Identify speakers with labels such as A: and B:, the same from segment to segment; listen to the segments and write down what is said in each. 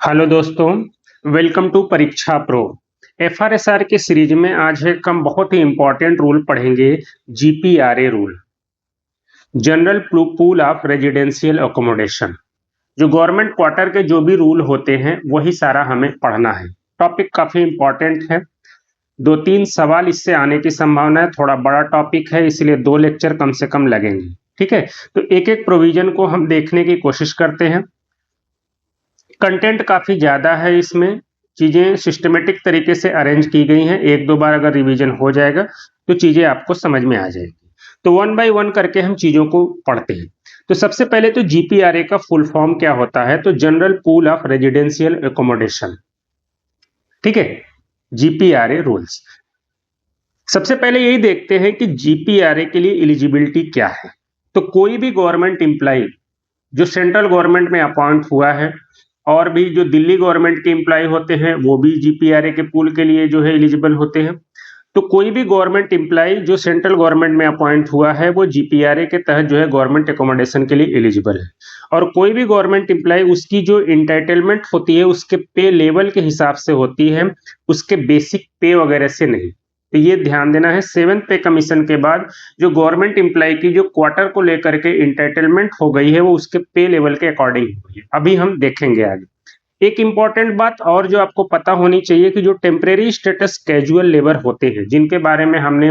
A: Hello दोस्तों, welcome to परीक्षा pro. एफआरएसआर के सीरीज में आज हम बहुत ही इंपॉर्टेंट रूल पढ़ेंगे। GPRA rule, general pool of residential accommodation. जो गवर्नमेंट क्वार्टर के जो भी रूल होते हैं वही सारा हमें पढ़ना है। टॉपिक काफी इंपॉर्टेंट है, दो तीन सवाल इससे आने की संभावना है। थोड़ा बड़ा टॉपिक है इसलिए 2 लेक्चर कम से कम लगेंगे। ठीक है, तो एक एक प्रोविजन को हम देखने की कोशिश करते हैं। कंटेंट काफी ज्यादा है, इसमें चीजें सिस्टमेटिक तरीके से अरेंज की गई हैं। एक दो बार अगर रिवीजन हो जाएगा तो चीजें आपको समझ में आ जाएगी। तो वन बाय वन करके हम चीजों को पढ़ते हैं। तो सबसे पहले तो जीपीआरए का फुल फॉर्म क्या होता है, तो general pool of residential accommodation. ठीक है, जीपीआरए रूल्स। सबसे पहले यही देखते हैं कि जीपीआरए के लिए एलिजिबिलिटी क्या है। तो कोई भी गवर्नमेंट एम्प्लॉय जो सेंट्रल गवर्नमेंट में अपॉइंट हुआ है और भी जो दिल्ली गवर्नमेंट के एम्प्लॉय होते हैं वो भी जीपीआरए के पूल के लिए जो है एलिजिबल होते हैं। तो कोई भी गवर्नमेंट एम्प्लॉय जो सेंट्रल गवर्नमेंट में अपॉइंट हुआ है वो जीपीआरए के तहत जो है गवर्नमेंट एकोमोडेशन के लिए एलिजिबल है। और कोई भी गवर्नमेंट एम्प्लॉय उसकी जो इंटाइटलमेंट होती है उसके पे लेवल के हिसाब से होती है, उसके बेसिक पे वगैरह से नहीं। तो ये ध्यान देना है, 7th पे कमीशन के बाद जो गवर्नमेंट एम्प्लॉय की जो क्वार्टर को लेकर के इंटाइटलमेंट हो गई है वो उसके पे लेवल के अकॉर्डिंग हुई है। अभी हम देखेंगे आगे। एक इंपॉर्टेंट बात और जो आपको पता होनी चाहिए कि जो टेम्परेरी स्टेटस कैजुअल लेबर होते हैं, जिनके बारे में हमने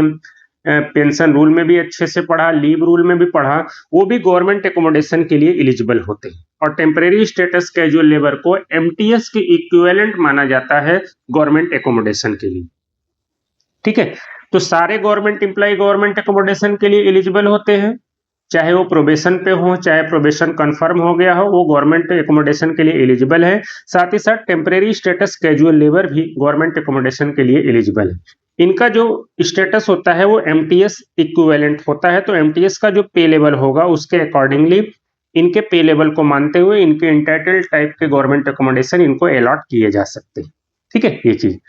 A: पेंशन रूल में भी अच्छे से पढ़ा, लीव रूल में भी पढ़ा, वो भी गवर्नमेंट एकोमोडेशन के लिए एलिजिबल होते हैं। और टेम्परेरी स्टेटस कैजुअल लेबर को एमटीएस के इक्विवेलेंट माना जाता है गवर्नमेंट एकोमोडेशन के लिए। ठीक है, तो सारे गवर्नमेंट एम्प्लॉय गवर्नमेंट एकोमोडेशन के लिए एलिजिबल होते हैं, चाहे वो प्रोबेशन पे हो चाहे प्रोबेशन कंफर्म हो गया हो, वो गवर्नमेंट एकोमोडेशन के लिए एलिजिबल है। साथ ही साथ टेम्परेरी स्टेटस कैजुअल लेबर भी गवर्नमेंट एकोमोडेशन के लिए एलिजिबल है। इनका जो स्टेटस होता है वो एमटीएस इक्विवेलेंट होता है। तो एमटीएस का जो पे लेवल होगा उसके अकॉर्डिंगली इनके पे लेवल को मानते हुए इनके इंटाइटल्ड टाइप के गवर्नमेंट एकोमोडेशन इनको अलॉट किए जा सकते हैं। ठीक है, ये चीज।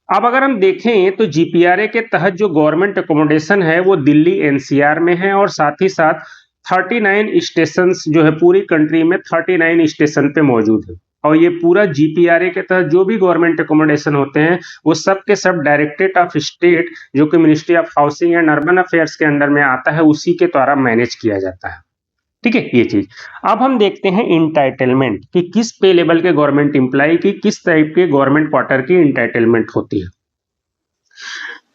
A: अब अगर हम देखें तो जीपीआरए के तहत जो गवर्नमेंट एकोमोडेशन है वो दिल्ली एनसीआर में है और साथ ही साथ 39 स्टेशन जो है पूरी कंट्री में 39 स्टेशन पे मौजूद है। और ये पूरा जीपीआरए के तहत जो भी गवर्नमेंट एकोमोडेशन होते हैं वो सब के सब डायरेक्टरेट ऑफ स्टेट जो कि ministry of housing and urban affairs के अंडर में आता है उसी के द्वारा मैनेज किया जाता है। ठीक है, ये चीज। अब हम देखते हैं इंटाइटलमेंट कि किस पे लेवल के गवर्नमेंट एम्प्लॉय की किस टाइप के गवर्नमेंट क्वार्टर की इंटाइटलमेंट होती है।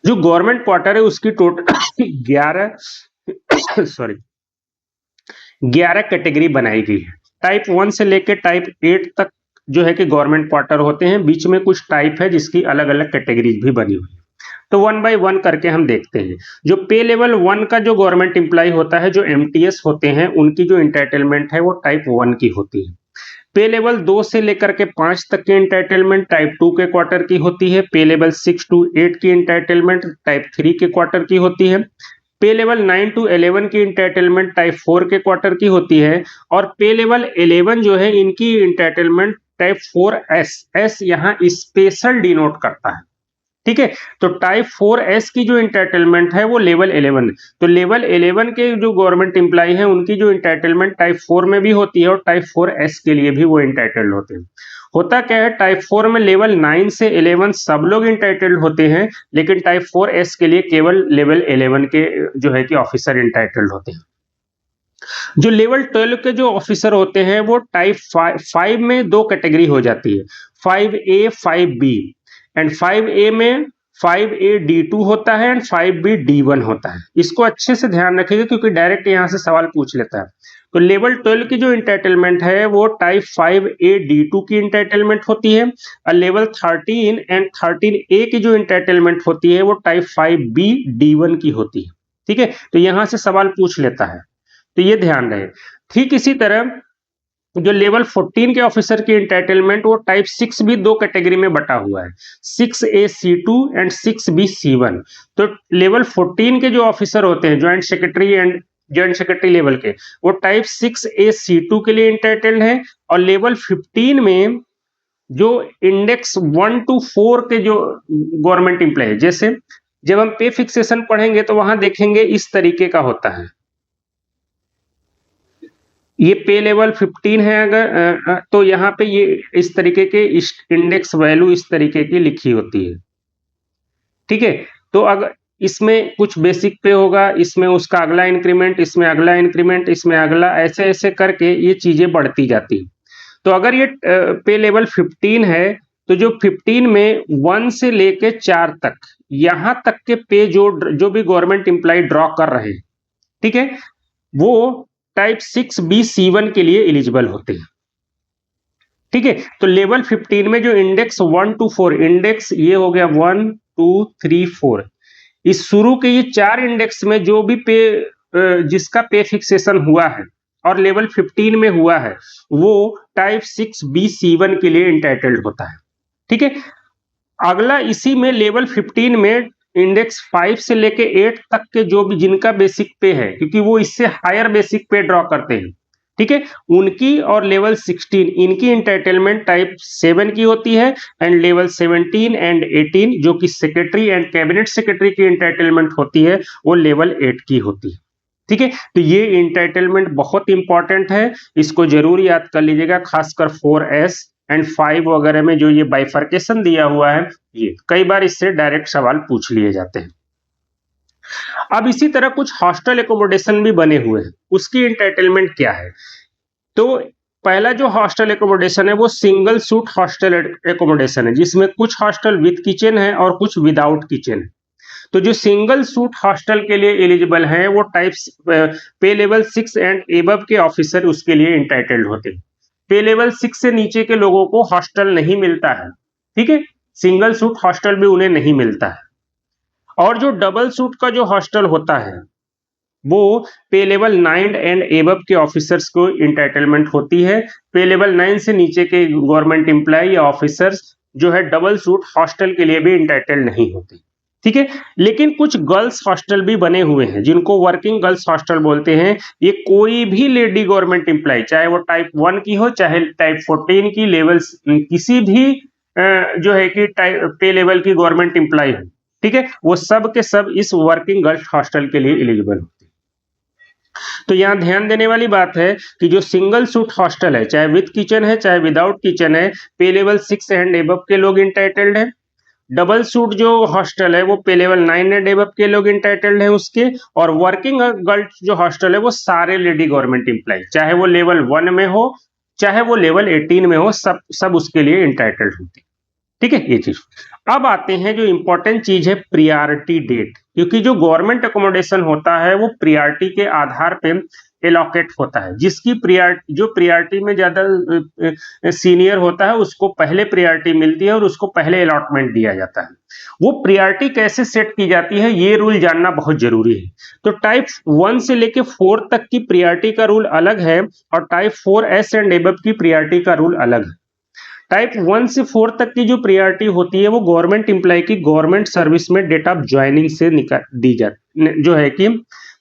A: जो गवर्नमेंट क्वार्टर है उसकी टोटल 11 सॉरी 11 कैटेगरी बनाई गई है। टाइप 1 से लेकर टाइप 8 तक जो है कि गवर्नमेंट क्वार्टर होते हैं। बीच में कुछ टाइप है जिसकी अलग अलग कैटेगरीज भी बनी हुई है। तो वन बाय वन करके हम देखते हैं। जो पे लेवल 1 का जो गवर्नमेंट एम्प्लॉय होता है, जो एमटीएस होते हैं, उनकी जो इंटाइटलमेंट है वो टाइप 1 की होती है। पे लेवल 2 से लेकर के 5 तक की इंटाइटलमेंट टाइप 2 के क्वार्टर की होती है। पे लेवल 6 टू 8 की इंटाइटलमेंट टाइप 3 के क्वार्टर की होती है। पे लेवल 9 टू 11 की इंटाइटलमेंट टाइप 4 के क्वार्टर की होती है। और पे लेवल 11 जो है इनकी इंटाइटलमेंट टाइप 4 एस यहाँ स्पेशल डिनोट करता है। ठीक है, तो टाइप 4 एस की जो इंटाइटलमेंट है वो लेवल 11 है। तो लेवल 11 के जो गवर्नमेंट एम्प्लॉय हैं उनकी जो इंटाइटलमेंट टाइप 4 में भी होती है और टाइप 4 एस के लिए भी वो इंटाइटल्ड होते हैं। होता क्या है, टाइप 4 में लेवल 9 से 11 सब लोग इंटाइटल्ड होते हैं, लेकिन टाइप 4 एस के लिए केवल लेवल 11 के जो है कि ऑफिसर इंटाइटल्ड होते हैं। जो लेवल 12 के जो ऑफिसर होते हैं वो टाइप 5 में दो कैटेगरी हो जाती है, 5A 5B। एंड 5A में 5A D2 होता है एंड 5B D1 होता है। इसको अच्छे से ध्यान रखिएगा क्योंकि डायरेक्ट यहां से सवाल पूछ लेता है। तो लेवल 12 की जो इंटाइटलमेंट है वो टाइप 5A D2 की इंटाइटलमेंट होती है। और लेवल 13 एंड 13A की जो इंटाइटलमेंट होती है वो टाइप 5B D1 की होती है। ठीक है, तो यहां से सवाल पूछ लेता है, तो ये ध्यान रहे। ठीक इसी तरह जो लेवल 14 के ऑफिसर की इंटाइटलमेंट वो टाइप 6 भी दो कैटेगरी में बटा हुआ है, 6A C2 and 6B C1। तो लेवल 14 के जो ऑफिसर होते हैं joint secretary and joint secretary level के, वो टाइप 6A C2 के लिए इंटाइटल्ड है। और लेवल 15 में जो इंडेक्स 1 to 4 के जो गवर्नमेंट एम्प्लॉय, जैसे जब हम पे फिक्सेशन पढ़ेंगे तो वहां देखेंगे इस तरीके का होता है। ये पे लेवल 15 है अगर तो यहाँ पे ये इस तरीके के इंडेक्स वैल्यू इस तरीके की लिखी होती है, ठीक है। तो अगर इसमें कुछ बेसिक पे होगा, इसमें उसका अगला इंक्रीमेंट, इसमें अगला इंक्रीमेंट, इसमें अगला, ऐसे ऐसे करके ये चीजें बढ़ती जाती हैं। तो अगर ये पे लेवल 15 है, तो जो 15 में 1 से लेके 4 तक, यहां तक के पे जो जो भी गवर्नमेंट एम्प्लॉय ड्रॉ कर रहे हैं, ठीक है, वो टाइप 6B/C1 के लिए एलिजिबल होते हैं, ठीक है। तो लेवल 15 में जो इंडेक्स 1 to 4, इंडेक्स ये हो गया 1 2 3 4, इस शुरू के ये 4 इंडेक्स में जो भी पे जिसका पे फिक्सेशन हुआ है और लेवल 15 में हुआ है, वो टाइप 6B/C1 के लिए इंटाइटल्ड होता है, ठीक है। अगला इसी में लेवल 15 में इंडेक्स 5 से लेके 8 तक के जो भी जिनका बेसिक पे है, क्योंकि वो इससे हायर बेसिक पे ड्रॉ करते हैं, ठीक है, उनकी, और लेवल 16 इनकी इंटाइटलमेंट टाइप 7 की होती है, एंड लेवल 17 एंड 18 जो कि सेक्रेटरी एंड कैबिनेट सेक्रेटरी की इंटाइटलमेंट होती है, वो लेवल 8 की होती है, ठीक है। तो ये इंटाइटलमेंट बहुत इंपॉर्टेंट है, इसको जरूर याद कर लीजिएगा, खासकर 4S एंड 5 वगैरह में जो ये बाइफर्केशन दिया हुआ है, ये कई बार इससे डायरेक्ट सवाल पूछ लिए जाते हैं। अब इसी तरह कुछ हॉस्टल एकोमोडेशन भी बने हुए हैं, उसकी इंटाइटलमेंट क्या है? तो पहला जो हॉस्टल एकोमोडेशन है वो सिंगल सूट हॉस्टल एकोमोडेशन है, जिसमें कुछ हॉस्टल विद किचन है और कुछ विदाउट किचन है। तो जो सिंगल सूट हॉस्टल के लिए एलिजिबल हैं, वो टाइप्स पे लेवल 6 एंड एबव के ऑफिसर उसके लिए इंटाइटल्ड होते हैं। पे लेवल 6 से नीचे के लोगों को हॉस्टल नहीं मिलता है, ठीक है, सिंगल सूट हॉस्टल भी उन्हें नहीं मिलता है। और जो डबल सूट का जो हॉस्टल होता है, वो पे लेवल 9 एंड एबव के ऑफिसर्स को इंटाइटलमेंट होती है। पे लेवल 9 से नीचे के गवर्नमेंट एम्प्लॉय या ऑफिसर्स जो है डबल सूट हॉस्टल के लिए भी इंटाइटल्ड नहीं होते, ठीक है। लेकिन कुछ गर्ल्स हॉस्टल भी बने हुए हैं, जिनको वर्किंग गर्ल्स हॉस्टल बोलते हैं। ये कोई भी लेडी गवर्नमेंट एम्प्लॉय, चाहे वो टाइप 1 की हो, चाहे टाइप 14 की, लेवल किसी भी जो है कि पे लेवल की गवर्नमेंट एम्प्लॉय हो, ठीक है, वो सब के सब इस वर्किंग गर्ल्स हॉस्टल के लिए एलिजिबल होते हैं। तो यहाँ ध्यान देने वाली बात है कि जो सिंगल सूट हॉस्टल है, चाहे विद किचन है चाहे विदाउट किचन है, पे लेवल 6 एंड एबव के लोग इंटाइटल्ड है। डबल सूट जो हॉस्टल है वो पे लेवल 9 एंड एबव के लोग इंटाइटल्ड हैं उसके। और वर्किंग गर्ल्स जो हॉस्टल है वो सारे लेडी गवर्नमेंट एम्प्लॉय, चाहे वो लेवल 1 में हो चाहे वो लेवल 18 में हो, सब सब उसके लिए इंटाइटल्ड होती है, ठीक है, ये चीज। अब आते हैं जो इंपॉर्टेंट चीज है, प्रियॉरिटी डेट, क्योंकि जो गवर्नमेंट अकोमोडेशन होता है वो प्रियॉरिटी के आधार पे एलोकेट होता है। जिसकी प्रियॉरिटी, जो प्रियॉरिटी में ज्यादा सीनियर होता है, उसको पहले प्रियॉरिटी मिलती है और उसको पहले अलॉटमेंट दिया जाता है। वो प्रियॉरिटी कैसे सेट की जाती है, ये रूल जानना बहुत जरूरी है। तो टाइप 1 से लेके 4 तक की प्रियॉरिटी का रूल अलग है, और टाइप 4S एंड एबव की प्रियॉरिटी का रूल अलग है। टाइप 1 से 4 तक की जो प्रियॉरिटी होती है, वो गवर्नमेंट एम्प्लॉय की गवर्नमेंट सर्विस में डेट ऑफ ज्वाइनिंग से दी जाती, जो है कि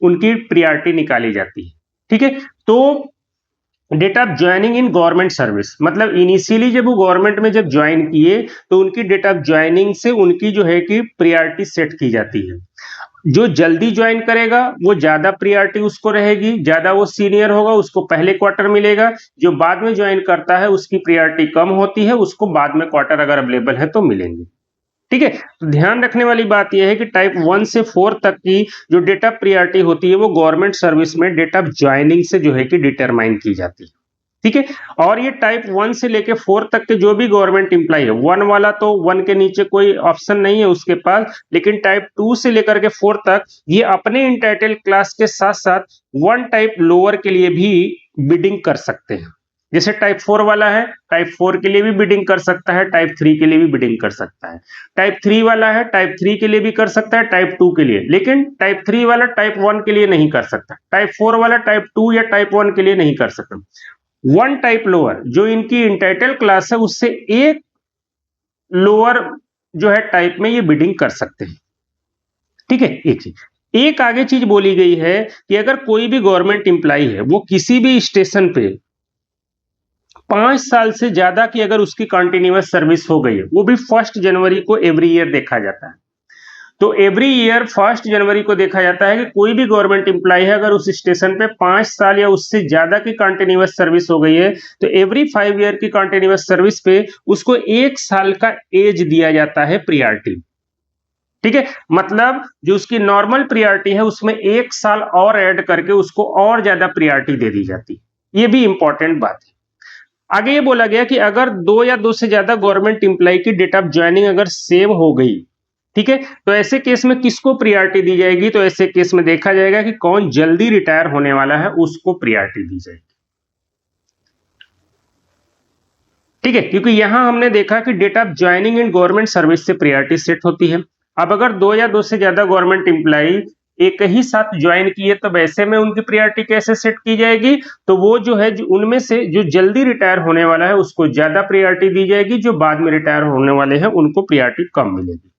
A: उनकी प्रियॉरिटी निकाली जाती है, ठीक है। तो date of joining in government service मतलब इनिशियली जब वो गवर्नमेंट में जब ज्वाइन किए, तो उनकी डेट ऑफ ज्वाइनिंग से उनकी जो है कि प्रियॉरिटी सेट की जाती है। जो जल्दी ज्वाइन करेगा वो ज्यादा प्रियॉरिटी उसको रहेगी, ज्यादा वो सीनियर होगा उसको पहले क्वार्टर मिलेगा। जो बाद में ज्वाइन करता है उसकी प्रियॉरिटी कम होती है, उसको बाद में क्वार्टर अगर अवेलेबल है तो मिलेंगे, ठीक है। तो ध्यान रखने वाली बात यह है कि टाइप 1 से 4 तक की जो डेट ऑफ प्रियॉरिटी होती है, वो गवर्नमेंट सर्विस में डेट ऑफ ज्वाइनिंग से जो है कि डिटरमाइन की जाती है, ठीक है। और ये टाइप 1 से लेके 4 तक के जो भी गवर्नमेंट एम्प्लॉय है, 1 वाला तो 1 के नीचे कोई ऑप्शन नहीं है उसके पास, लेकिन टाइप 2 से लेकर के 4 तक ये अपने इंटाइटल क्लास के साथ साथ 1 टाइप लोअर के लिए भी बिडिंग कर सकते हैं। जैसे टाइप 4 वाला है, टाइप 4 के लिए भी बिडिंग कर सकता है, टाइप 3 के लिए भी बिडिंग कर सकता है। टाइप 3 वाला है, टाइप 3 के लिए भी कर सकता है, टाइप 2 के लिए, लेकिन टाइप 3 वाला टाइप 1 के लिए नहीं कर सकता। टाइप 4 वाला टाइप 2 या टाइप 1 के लिए नहीं कर सकता। 1 टाइप लोअर जो इनकी इंटाइटल क्लास है, उससे एक लोअर जो है टाइप में ये बिडिंग कर सकते हैं, ठीक है। एक चीज, एक आगे चीज बोली गई है कि अगर कोई भी गवर्नमेंट एम्प्लॉय है, वो किसी भी स्टेशन पे 5 साल से ज्यादा की अगर उसकी कंटिन्यूअस सर्विस हो गई है, वो भी 1 जनवरी को एवरी ईयर देखा जाता है। तो एवरी ईयर 1 जनवरी को देखा जाता है कि कोई भी गवर्नमेंट एम्प्लॉय है अगर उस स्टेशन पे 5 साल या उससे ज्यादा की कंटिन्यूअस सर्विस हो गई है तो एवरी 5 ईयर की कंटिन्यूअस सर्विस पे उसको 1 साल का एज दिया जाता है प्रियॉरिटी। ठीक है, मतलब जो उसकी नॉर्मल प्रियॉरिटी है उसमें 1 साल और ऐड करके उसको और ज्यादा प्रियॉरिटी दे दी जाती है। ये भी इंपॉर्टेंट बात है। आगे ये बोला गया कि अगर दो या दो से ज्यादा गवर्नमेंट एम्प्लॉय की डेट ऑफ ज्वाइनिंग अगर सेम हो गई, ठीक है, तो ऐसे केस में किसको प्रियॉरिटी दी जाएगी? तो ऐसे केस में देखा जाएगा कि कौन जल्दी रिटायर होने वाला है उसको प्रियॉरिटी दी जाएगी। ठीक है, क्योंकि यहां हमने देखा कि date of joining in government service से प्रियॉरिटी सेट होती है। अब अगर दो या दो से ज्यादा गवर्नमेंट एम्प्लॉय एक ही साथ ज्वाइन किए तो वैसे में उनकी प्रियॉरिटी कैसे सेट की जाएगी? तो वो जो है उनमें से जो जल्दी रिटायर होने वाला है उसको ज्यादा प्रियॉरिटी दी जाएगी, जो बाद में रिटायर होने वाले हैं उनको प्रियॉरिटी कम मिलेगी।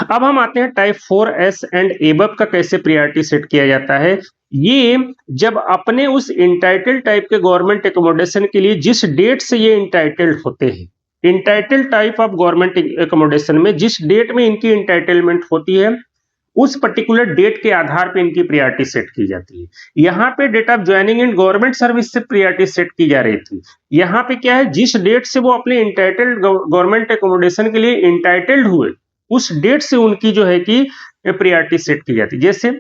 A: अब हम आते हैं टाइप 4S एंड एबव का कैसे प्रियॉरिटी सेट किया जाता है। ये जब अपने उस इंटाइटल्ड टाइप के गवर्नमेंट एकोमोडेशन के लिए जिस डेट से ये इंटाइटल्ड होते हैं, entitled type of government accommodation में जिस डेट में इनकी इंटाइटलमेंट होती है उस पर्टिकुलर डेट के आधार पे इनकी प्रियॉरिटी सेट की जाती है। यहाँ पे date of joining in government service से प्रियॉरिटी सेट की जा रही थी। यहाँ पे क्या है, जिस डेट से वो अपने इंटाइटल्ड गवर्नमेंट एकोमोडेशन के लिए इंटाइटल्ड हुए उस डेट से उनकी जो है कि प्रियॉरिटी सेट की जाती है। जैसे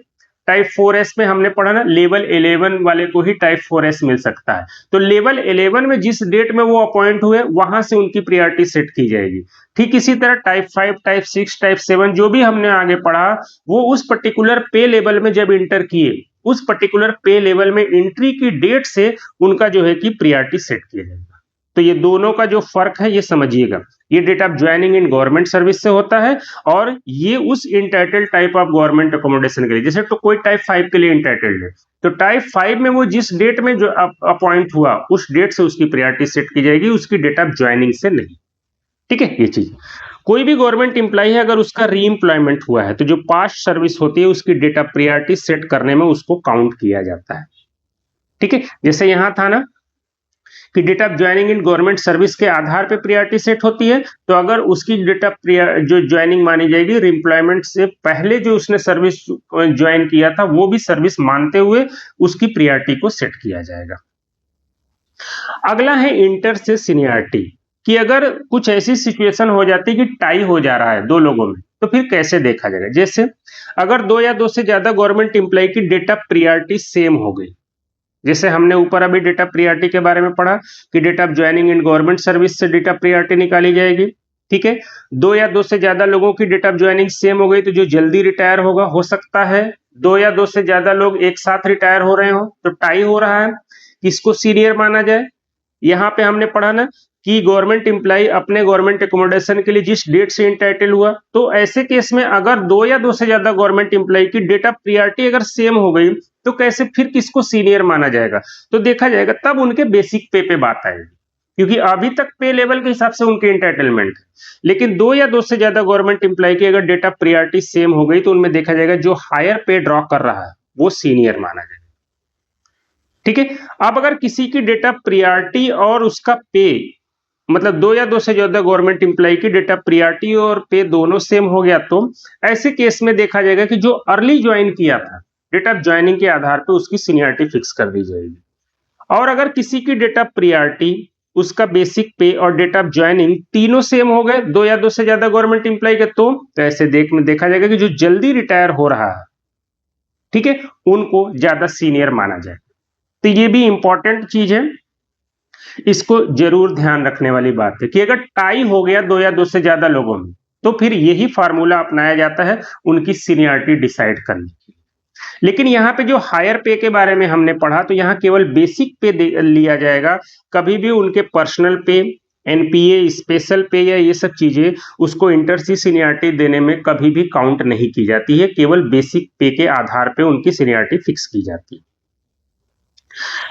A: टाइप 4S में हमने पढ़ा ना, लेवल 11 वाले को ही टाइप 4S मिल सकता है। तो लेवल 11 में जिस डेट में वो अपॉइंट हुए वहां से उनकी प्रियॉरिटी सेट की जाएगी। ठीक इसी तरह टाइप 5, टाइप 6, टाइप 7 जो भी हमने आगे पढ़ा वो उस पर्टिकुलर पे लेवल में जब इंटर किए उस पर्टिकुलर पे लेवल में एंट्री की डेट से उनका जो है कि प्रियॉरिटी सेट किया जाएगा। तो ये दोनों का जो फर्क है ये समझिएगा। ये date of joining in government service से होता है और ये उस entitled type of government accommodation के लिए, जैसे तो कोई टाइप 5 के लिए इंटाइटल्ड है तो टाइप 5 में वो जिस डेट में जो अपॉइंट हुआ उस डेट से उसकी प्रायोरिटी सेट की जाएगी, उसकी डेट ऑफ ज्वाइनिंग से नहीं। ठीक है, ये चीज। कोई भी गवर्नमेंट इंप्लॉय है अगर उसका री एम्प्लॉयमेंट हुआ है तो जो पास्ट सर्विस होती है उसकी डेट ऑफ प्रायोरिटी सेट करने में उसको काउंट किया जाता है। ठीक है, जैसे यहां था ना कि date of joining in government service के आधार पे प्रियॉरिटी सेट होती है, तो अगर उसकी डेट ऑफ जो ज्वाइनिंग मानी जाएगी रिएम्प्लॉयमेंट से पहले जो उसने सर्विस ज्वाइन किया था वो भी सर्विस मानते हुए उसकी प्रियॉरिटी को सेट किया जाएगा। अगला है इंटर से सीनियरिटी, कि अगर कुछ ऐसी सिचुएशन हो जाती है कि टाई हो जा रहा है दो लोगों में तो फिर कैसे देखा जाएगा। जैसे अगर दो या दो से ज्यादा गवर्नमेंट एम्प्लॉय की डेट ऑफ प्रियॉरिटी सेम हो गई, जैसे हमने ऊपर अभी डेट ऑफ प्रियॉरिटी के बारे में पढ़ा कि date of joining in government service से डेट ऑफ प्रियॉरिटी निकाली जाएगी। ठीक है, दो या दो से ज्यादा लोगों की डेट ऑफ ज्वाइनिंग सेम हो गई तो जो जल्दी रिटायर होगा, हो सकता है दो या दो से ज्यादा लोग एक साथ रिटायर हो रहे हो तो टाई हो रहा है, किसको सीनियर माना जाए। यहाँ पे हमने पढ़ा ना कि गवर्नमेंट एम्प्लॉय अपने गवर्नमेंट एकोमोडेशन के लिए जिस डेट से इंटाइटल हुआ, तो ऐसे केस में अगर दो या दो से ज्यादा गवर्नमेंट एम्प्लॉय की डेट ऑफ प्रियॉरिटी अगर सेम हो गई तो कैसे फिर किसको सीनियर माना जाएगा? तो देखा जाएगा तब उनके बेसिक पे बात आएगी, क्योंकि अभी तक पे लेवल के हिसाब से उनके इंटाइटलमेंट है, लेकिन दो या दो से ज्यादा गवर्नमेंट एम्प्लॉय की अगर डेट ऑफ प्रियॉरिटी सेम हो गई तो उनमें देखा जाएगा जो हायर पे ड्रॉ कर रहा है वो सीनियर माना जाएगा। ठीक है, अब अगर किसी की डेट ऑफ प्रियॉरिटी और उसका पे, मतलब दो या दो से ज्यादा गवर्नमेंट एम्प्लॉय की डेट ऑफ प्रियॉरिटी और पे दोनों सेम हो गया तो ऐसे केस में देखा जाएगा कि जो अर्ली ज्वाइन किया था डेट ऑफ ज्वाइनिंग के आधार पे उसकी सीनियरिटी फिक्स कर दी जाएगी। और अगर किसी की डेट ऑफ प्रियॉरिटी, उसका बेसिक पे और डेट ऑफ ज्वाइनिंग तीनों सेम हो गए दो या दो से ज्यादा गवर्नमेंट एम्प्लॉय के, तो ऐसे देखा जाएगा कि जो जल्दी रिटायर हो रहा है, ठीक है, उनको ज्यादा सीनियर माना जाए। तो ये भी इंपॉर्टेंट चीज है, इसको जरूर ध्यान रखने वाली बात है कि अगर टाई हो गया दो या दो से ज्यादा लोगों में तो फिर यही फार्मूला अपनाया जाता है उनकी सीनियरिटी डिसाइड करने की। लेकिन यहाँ पे जो हायर पे के बारे में हमने पढ़ा तो यहाँ केवल बेसिक पे लिया जाएगा, कभी भी उनके पर्सनल पे, एनपीए, स्पेशल पे या ये सब चीजें उसको इंटर सी सीनियरिटी देने में कभी भी काउंट नहीं की जाती है, केवल बेसिक पे के आधार पे उनकी सीनियरिटी फिक्स की जाती है।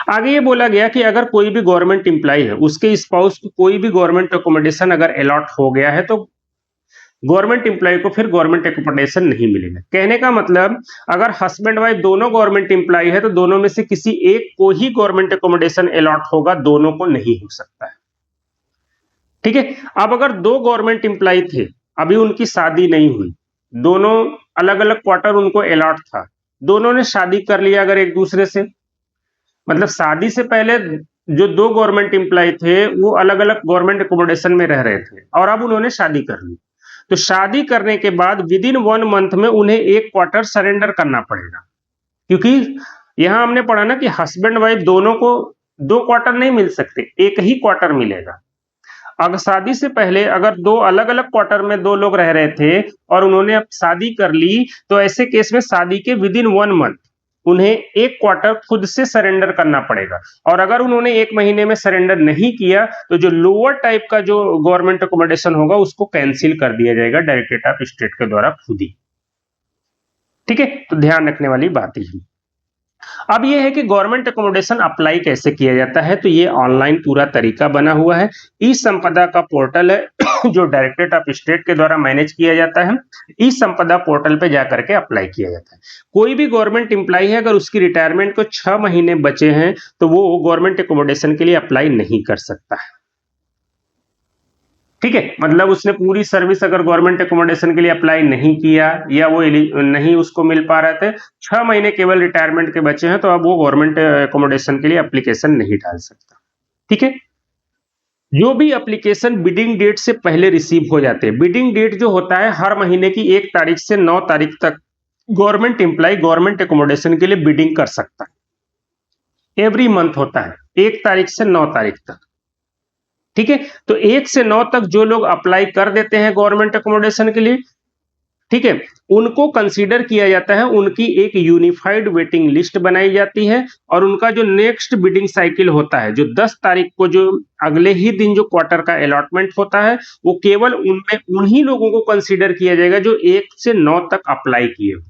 A: आगे ये बोला गया कि अगर कोई भी गवर्नमेंट एम्प्लॉय है उसके स्पाउस को कोई भी गवर्नमेंट अकोमोडेशन अगर अलॉट हो गया है तो गवर्नमेंट एम्प्लॉय को फिर गवर्नमेंट एकोमोडेशन नहीं मिलेगा। कहने का मतलब अगर हस्बैंड वाइफ दोनों गवर्नमेंट एम्प्लॉय है तो दोनों में से किसी एक को ही गवर्नमेंट एकोमोडेशन अलॉट होगा, दोनों को नहीं हो सकता है। ठीक है, अब अगर दो गवर्नमेंट एम्प्लॉय थे, अभी उनकी शादी नहीं हुई, दोनों अलग अलग क्वार्टर उनको अलॉट था, दोनों ने शादी कर लिया अगर एक दूसरे से, मतलब शादी से पहले जो दो गवर्नमेंट एम्प्लॉय थे वो अलग अलग गवर्नमेंट एकोमोडेशन में रह रहे थे और अब उन्होंने शादी कर ली, तो शादी करने के बाद विद इन 1 मंथ में उन्हें एक क्वार्टर सरेंडर करना पड़ेगा, क्योंकि यहां हमने पढ़ा ना कि हस्बैंड वाइफ दोनों को दो क्वार्टर नहीं मिल सकते, एक ही क्वार्टर मिलेगा। अगर शादी से पहले अगर दो अलग अलग क्वार्टर में दो लोग रह रहे थे और उन्होंने अब शादी कर ली, तो ऐसे केस में शादी के विद इन 1 मंथ उन्हें एक क्वार्टर खुद से सरेंडर करना पड़ेगा, और अगर उन्होंने 1 महीने में सरेंडर नहीं किया तो जो लोअर टाइप का जो गवर्नमेंट अकोमोडेशन होगा उसको कैंसिल कर दिया जाएगा डायरेक्टरेट ऑफ स्टेट के द्वारा खुद ही। ठीक है, तो ध्यान रखने वाली बात ही। अब ये है कि गवर्नमेंट अकोमोडेशन अप्लाई कैसे किया जाता है, तो ये ऑनलाइन पूरा तरीका बना हुआ है। ई संपदा का पोर्टल है जो डायरेक्टरेट ऑफ स्टेट के द्वारा मैनेज किया जाता है। ई संपदा पोर्टल पे जाकर के अप्लाई किया जाता है। कोई भी गवर्नमेंट एम्प्लॉय है अगर उसकी रिटायरमेंट को 6 महीने बचे हैं तो वो गवर्नमेंट अकोमोडेशन के लिए अप्लाई नहीं कर सकता है। ठीक है, मतलब उसने पूरी सर्विस अगर गवर्नमेंट अकोमोडेशन के लिए अप्लाई नहीं किया या वो नहीं उसको मिल पा रहे थे, 6 महीने केवल रिटायरमेंट के बचे हैं, तो अब वो गवर्नमेंट अकोमोडेशन के लिए एप्लीकेशन नहीं डाल सकता। ठीक है, जो भी एप्लीकेशन बिडिंग डेट से पहले रिसीव हो जाते हैं, बिडिंग डेट जो होता है हर महीने की 1 तारीख से 9 तारीख तक गवर्नमेंट एम्प्लॉय गवर्नमेंट अकोमोडेशन के लिए बिडिंग कर सकता है। एवरी मंथ होता है 1 तारीख से 9 तारीख तक। ठीक है, तो 1 से 9 तक जो लोग अप्लाई कर देते हैं गवर्नमेंट अकोमोडेशन के लिए, ठीक है, उनको कंसीडर किया जाता है, उनकी एक यूनिफाइड वेटिंग लिस्ट बनाई जाती है और उनका जो नेक्स्ट बिडिंग साइकिल होता है, जो 10 तारीख को जो अगले ही दिन जो क्वार्टर का अलॉटमेंट होता है, वो केवल उनमें उन्हीं लोगों को कंसीडर किया जाएगा जो 1 से 9 तक अप्लाई किए हो।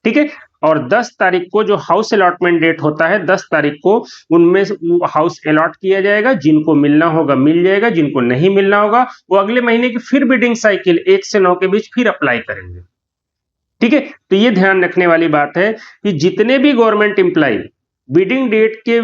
A: ठीक है, और 10 तारीख को जो हाउस अलॉटमेंट डेट होता है, 10 तारीख को उनमें हाउस अलॉट किया जाएगा, जिनको मिलना होगा मिल जाएगा, जिनको नहीं मिलना होगा वो अगले महीने की फिर बिडिंग साइकिल 1 से 9 के बीच फिर अप्लाई करेंगे। ठीक है, तो ये ध्यान रखने वाली बात है कि जितने भी गवर्नमेंट एम्प्लॉय बिडिंग डेट के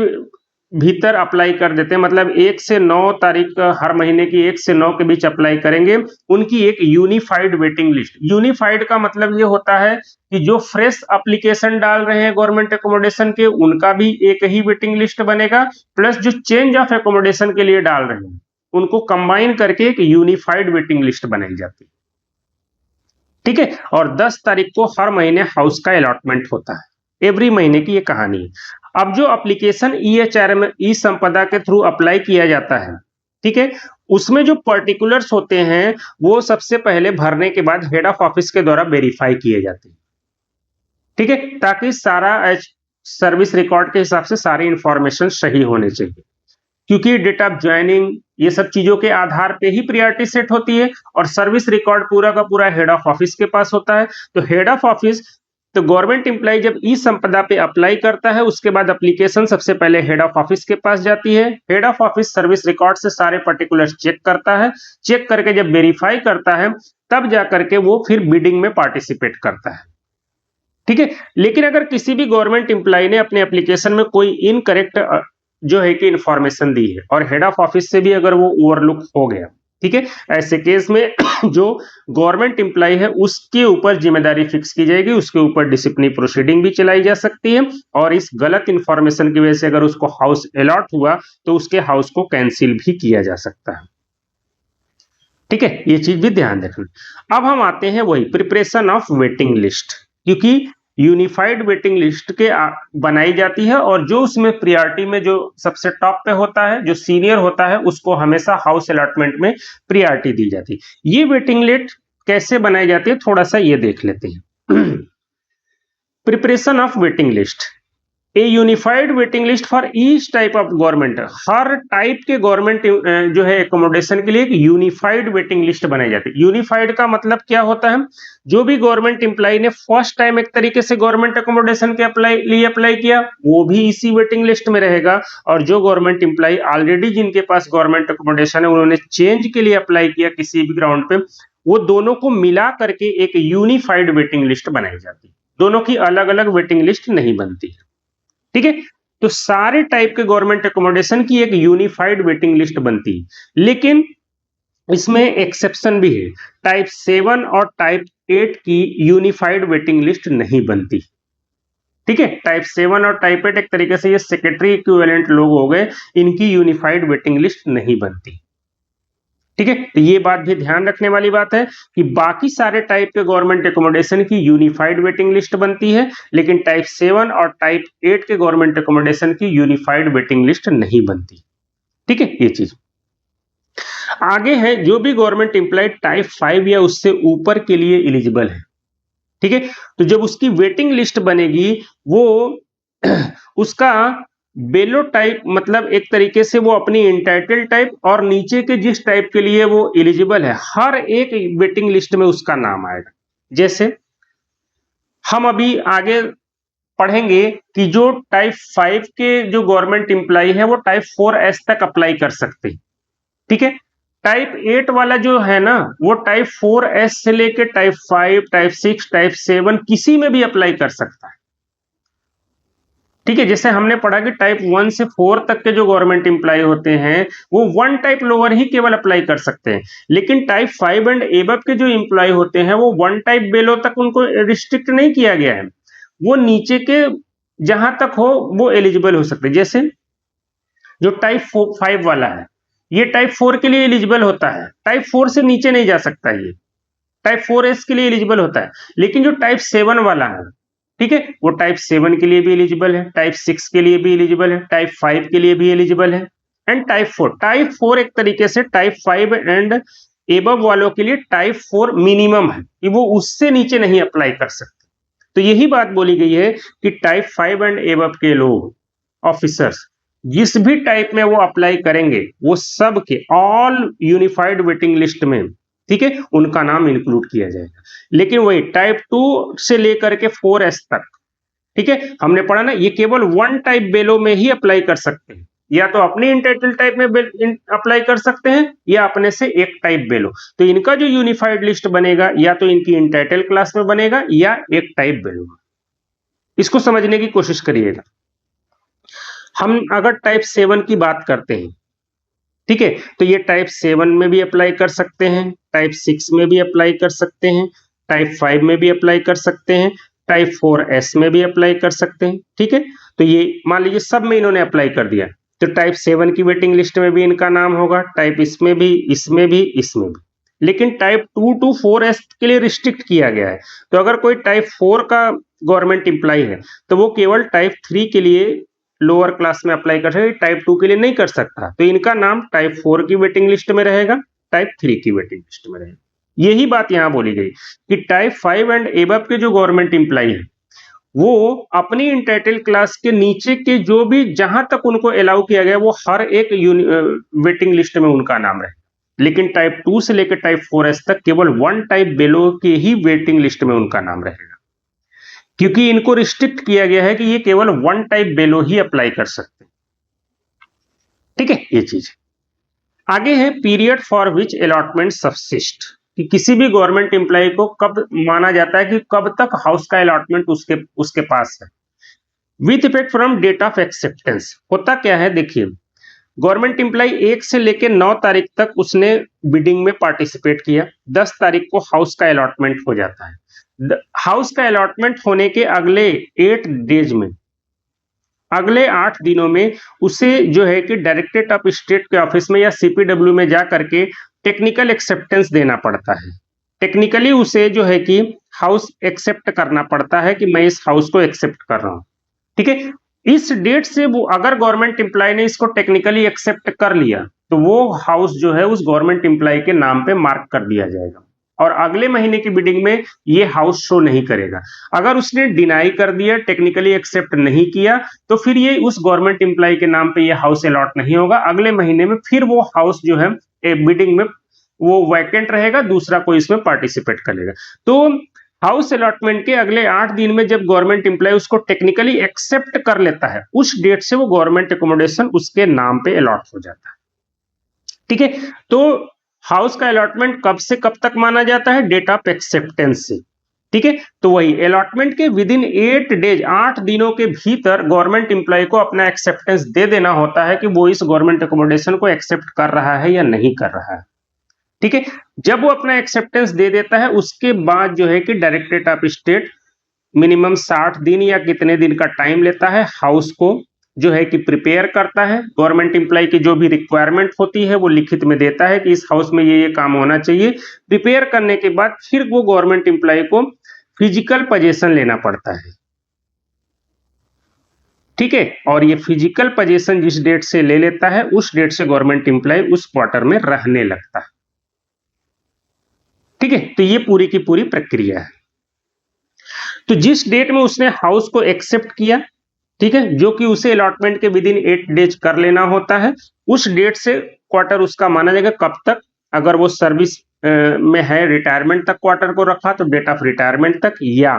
A: भीतर अप्लाई कर देते हैं, मतलब 1 से 9 तारीख हर महीने की 1 से 9 के बीच अप्लाई करेंगे, उनकी एक यूनिफाइड वेटिंग लिस्ट। यूनिफाइड का मतलब ये होता है कि जो फ्रेश एप्लीकेशन डाल रहे हैं गवर्नमेंट अकोमोडेशन के उनका भी एक ही वेटिंग लिस्ट बनेगा, प्लस जो चेंज ऑफ अकोमोडेशन के लिए डाल रहे हैं उनको कंबाइन करके एक यूनिफाइड वेटिंग लिस्ट बनाई जाती है। ठीक है, और 10 तारीख को हर महीने हाउस का अलॉटमेंट होता है। एवरी महीने की ये कहानी है। अब जो एप्लीकेशन ईएचआरएम ई संपदा के थ्रू अप्लाई किया जाता है, ठीक है, उसमें जो पर्टिकुलर्स होते हैं वो सबसे पहले भरने के बाद हेड ऑफ ऑफिस के द्वारा वेरीफाई किए जाते हैं। ठीक है, ताकि सारा सर्विस रिकॉर्ड के हिसाब से सारी इंफॉर्मेशन सही होने चाहिए, क्योंकि डेट ऑफ ज्वाइनिंग ये सब चीजों के आधार पे ही प्रायोरिटी सेट होती है और सर्विस रिकॉर्ड पूरा का पूरा हेड ऑफ ऑफिस के पास होता है। तो हेड ऑफ ऑफिस, तो गवर्नमेंट एम्प्लॉय जब ई संपदा पे अप्लाई करता है उसके बाद एप्लीकेशन सबसे पहले हेड ऑफ ऑफिस के पास जाती है। Head of office service record से सारे पर्टिकुलर्स चेक करता है, चेक करके जब वेरीफाई करता है तब जाकर के वो फिर बिडिंग में पार्टिसिपेट करता है। ठीक है, लेकिन अगर किसी भी गवर्नमेंट एम्प्लॉय ने अपने एप्लीकेशन में कोई इनकरेक्ट जो है कि इंफॉर्मेशन दी है और हेड ऑफ ऑफिस से भी अगर वो ओवरलुक हो गया, ठीक है, ऐसे केस में जो गवर्नमेंट एम्प्लॉय है उसके ऊपर जिम्मेदारी फिक्स की जाएगी, उसके ऊपर डिसिप्लिनरी प्रोसीडिंग भी चलाई जा सकती है और इस गलत इंफॉर्मेशन की वजह से अगर उसको हाउस अलॉट हुआ तो उसके हाउस को कैंसिल भी किया जा सकता है। ठीक है, ये चीज भी ध्यान रखना। अब हम आते हैं वही प्रिपरेशन ऑफ वेटिंग लिस्ट, क्योंकि यूनिफाइड वेटिंग लिस्ट के बनाई जाती है और जो उसमें प्रियोरिटी में जो सबसे टॉप पे होता है, जो सीनियर होता है, उसको हमेशा हाउस अलॉटमेंट में प्रियोरिटी दी जाती है। ये वेटिंग लिस्ट कैसे बनाई जाती है थोड़ा सा ये देख लेते हैं। Preparation of waiting list, A unified waiting list for each type of government, her type के गवर्नमेंट जो है एकोमोडेशन के लिए एक यूनिफाइड वेटिंग लिस्ट बनाई जाती है। यूनिफाइड का मतलब क्या होता है, जो भी गवर्नमेंट एम्प्लॉय ने फर्स्ट टाइम एक तरीके से गवर्नमेंट एकोमोडेशन के अप्लाई किया वो भी इसी वेटिंग लिस्ट में रहेगा, और जो गवर्नमेंट एम्प्लॉय ऑलरेडी जिनके पास गवर्नमेंट एकोमोडेशन है उन्होंने चेंज के लिए अप्लाई किया किसी भी ग्राउंड पे, वो दोनों को मिला करके एक यूनिफाइड वेटिंग लिस्ट बनाई जाती है। दोनों की अलग अलग वेटिंग लिस्ट नहीं बनती है। ठीक है, तो सारे टाइप के गवर्नमेंट एकोमोडेशन की एक यूनिफाइड वेटिंग लिस्ट बनती है। लेकिन इसमें एक्सेप्शन भी है, टाइप 7 और टाइप 8 की यूनिफाइड वेटिंग लिस्ट नहीं बनती। ठीक है, टाइप 7 और टाइप 8 एक तरीके से ये सेक्रेटरी इक्विवेलेंट लोग हो गए, इनकी यूनिफाइड वेटिंग लिस्ट नहीं बनती। ठीक है, तो ये बात भी ध्यान रखने वाली बात है कि बाकी सारे टाइप के गवर्नमेंट एकोमोडेशन की यूनिफाइड वेटिंग लिस्ट बनती है, लेकिन टाइप 7 और टाइप 8 के गवर्नमेंट एकोमोडेशन की यूनिफाइड वेटिंग लिस्ट नहीं बनती। ठीक है, ये चीज आगे है। जो भी गवर्नमेंट एम्प्लॉय टाइप 5 या उससे ऊपर के लिए एलिजिबल है, ठीक है, तो जब उसकी वेटिंग लिस्ट बनेगी वो उसका बेलो टाइप, मतलब एक तरीके से वो अपनी इंटाइटल टाइप और नीचे के जिस टाइप के लिए वो एलिजिबल है, हर एक वेटिंग लिस्ट में उसका नाम आएगा। जैसे हम अभी आगे पढ़ेंगे कि जो टाइप 5 के जो गवर्नमेंट एम्प्लॉय है वो टाइप 4S तक अप्लाई कर सकते हैं। ठीक है, टाइप 8 वाला जो है ना, वो टाइप 4S से लेके टाइप 5, टाइप 6, टाइप 7 किसी में भी अप्लाई कर सकता है। ठीक है, जैसे हमने पढ़ा कि टाइप 1 से 4 तक के जो गवर्नमेंट एम्प्लॉय होते हैं वो 1 टाइप लोअर ही केवल अप्लाई कर सकते हैं, लेकिन टाइप 5 एंड एबव के जो एम्प्लॉय होते हैं वो 1 टाइप बेलो तक उनको रिस्ट्रिक्ट नहीं किया गया है, वो नीचे के जहां तक हो वो एलिजिबल हो सकते हैं। जैसे जो टाइप 5 वाला है ये टाइप 4 के लिए एलिजिबल होता है, टाइप 4 से नीचे नहीं जा सकता, ये टाइप 4S के लिए एलिजिबल होता है, लेकिन जो टाइप 7 वाला है, ठीक है, वो टाइप 7 के लिए भी एलिजिबल है, टाइप 6 के लिए भी एलिजिबल है, टाइप 5 के लिए भी एलिजिबल है, एंड टाइप 4 एक तरीके से टाइप 5 एंड एबव वालों के लिए टाइप 4 मिनिमम है कि वो उससे नीचे नहीं अप्लाई कर सकते। तो यही बात बोली गई है कि टाइप 5 एंड एबव के लोग ऑफिसर्स जिस भी टाइप में वो अप्लाई करेंगे वो सब के ऑल यूनिफाइड वेटिंग लिस्ट में, ठीक है, उनका नाम इंक्लूड किया जाएगा। लेकिन वही टाइप 2 से लेकर के 4S तक, ठीक है, हमने पढ़ा ना, ये केवल 1 टाइप बेलो में ही अप्लाई कर सकते हैं, या तो अपनी इंटाइटल टाइप में अप्लाई कर सकते हैं या अपने से एक टाइप बेलो। तो इनका जो यूनिफाइड लिस्ट बनेगा या तो इनकी इंटाइटल क्लास में बनेगा या एक टाइप बेलो में। इसको समझने की कोशिश करिएगा। हम अगर टाइप 7 की बात करते हैं, ठीक है, तो ये टाइप 7 में भी अप्लाई कर सकते हैं, टाइप 6 में भी अप्लाई कर सकते हैं, टाइप 5 में भी अप्लाई कर सकते हैं, टाइप 4S में भी अप्लाई कर सकते हैं। ठीक है, तो ये मान लीजिए सब में इन्होंने अप्लाई कर दिया, तो टाइप 7 की वेटिंग लिस्ट में भी इनका नाम होगा, टाइप इसमें भी, इसमें भी, इसमें भी। लेकिन टाइप 2 टू 4S के लिए रिस्ट्रिक्ट किया गया है। तो अगर कोई टाइप 4 का गवर्नमेंट एम्प्लॉय है तो वो केवल टाइप 3 के लिए लोअर क्लास में अप्लाई कर सकते, टाइप 2 के लिए नहीं कर सकता, तो इनका नाम टाइप 4 की वेटिंग लिस्ट में रहेगा, टाइप 3 की वेटिंग लिस्ट में रहेगा। यही बात यहां बोली गई कि टाइप 5 एंड एबव के जो गवर्नमेंट एम्प्लॉय है वो अपनी इंटाइटल क्लास के नीचे के जो भी जहां तक उनको अलाउ किया गया वो हर एक वेटिंग लिस्ट में उनका नाम रहे, लेकिन टाइप 2 से लेकर टाइप 4S तक केवल 1 टाइप बेलो के ही वेटिंग लिस्ट में उनका नाम रहेगा, क्योंकि इनको रिस्ट्रिक्ट किया गया है कि ये केवल 1 टाइप बेलो ही अप्लाई कर सकते हैं। ठीक है, ये चीज आगे है। Period for which allotment subsist, कि किसी भी गवर्नमेंट एम्प्लॉय को कब माना जाता है कि कब तक हाउस का अलॉटमेंट उसके उसके पास है। With effect from date of acceptance, होता क्या है देखिए, गवर्नमेंट एम्प्लॉय 1 से लेकर 9 तारीख तक उसने बिडिंग में पार्टिसिपेट किया, 10 तारीख को हाउस का अलॉटमेंट हो जाता है। हाउस का अलॉटमेंट होने के अगले 8 डेज में, अगले 8 दिनों में उसे जो है कि डायरेक्टरेट ऑफ स्टेट के ऑफिस में या CPW में जा करके टेक्निकल एक्सेप्टेंस देना पड़ता है। टेक्निकली उसे जो है कि हाउस एक्सेप्ट करना पड़ता है कि मैं इस हाउस को एक्सेप्ट कर रहा हूं। ठीक है, इस डेट से वो अगर गवर्नमेंट एम्प्लॉय ने इसको टेक्निकली एक्सेप्ट कर लिया तो वो हाउस जो है उस गवर्नमेंट एम्प्लॉय के नाम पे मार्क कर दिया जाएगा और अगले महीने की बिडिंग में ये हाउस शो नहीं करेगा। अगर उसने डिनाई कर दिया, टेक्निकली एक्सेप्ट नहीं किया, तो फिर ये उस गवर्नमेंट एम्प्लॉय के नाम पे ये हाउस अलॉट नहीं होगा। अगले महीने में फिर वो हाउस जो है बिडिंग में वो वैकेंट रहेगा, दूसरा कोई इसमें पार्टिसिपेट करेगा। तो हाउस अलॉटमेंट के अगले 8 दिन में जब गवर्नमेंट एम्प्लॉय उसको टेक्निकली एक्सेप्ट कर लेता है, उस डेट से वो गवर्नमेंट एकोमोडेशन उसके नाम पे अलॉट हो जाता है। ठीक है, तो हाउस का अलॉटमेंट कब से कब तक माना जाता है? डेट ऑफ एक्सेप्टेंस से। ठीक है, तो वही अलॉटमेंट के विद इन 8 डेज, 8 दिनों के भीतर गवर्नमेंट एम्प्लॉय को अपना एक्सेप्टेंस दे देना होता है कि वो इस गवर्नमेंट एकोमोडेशन को एक्सेप्ट कर रहा है या नहीं कर रहा है। ठीक है। जब वो अपना एक्सेप्टेंस दे देता है उसके बाद जो है कि डायरेक्टरेट ऑफ स्टेट मिनिमम 60 दिन या कितने दिन का टाइम लेता है, हाउस को जो है कि प्रिपेयर करता है, गवर्नमेंट एम्प्लॉय की जो भी रिक्वायरमेंट होती है वो लिखित में देता है कि इस हाउस में ये काम होना चाहिए। प्रिपेयर करने के बाद फिर वो गवर्नमेंट एम्प्लॉय को फिजिकल पोजीशन लेना पड़ता है, ठीक है। और ये फिजिकल पोजीशन जिस डेट से ले लेता है उस डेट से गवर्नमेंट एम्प्लॉय उस क्वार्टर में रहने लगता है, ठीक है। तो ये पूरी की पूरी प्रक्रिया है। तो जिस डेट में उसने हाउस को एक्सेप्ट किया, ठीक है, जो कि उसे अलॉटमेंट के विद इन 8 डेज कर लेना होता है, उस डेट से क्वार्टर उसका माना जाएगा। कब तक? अगर वो सर्विस में है, रिटायरमेंट तक क्वार्टर को रखा तो डेट ऑफ रिटायरमेंट तक, या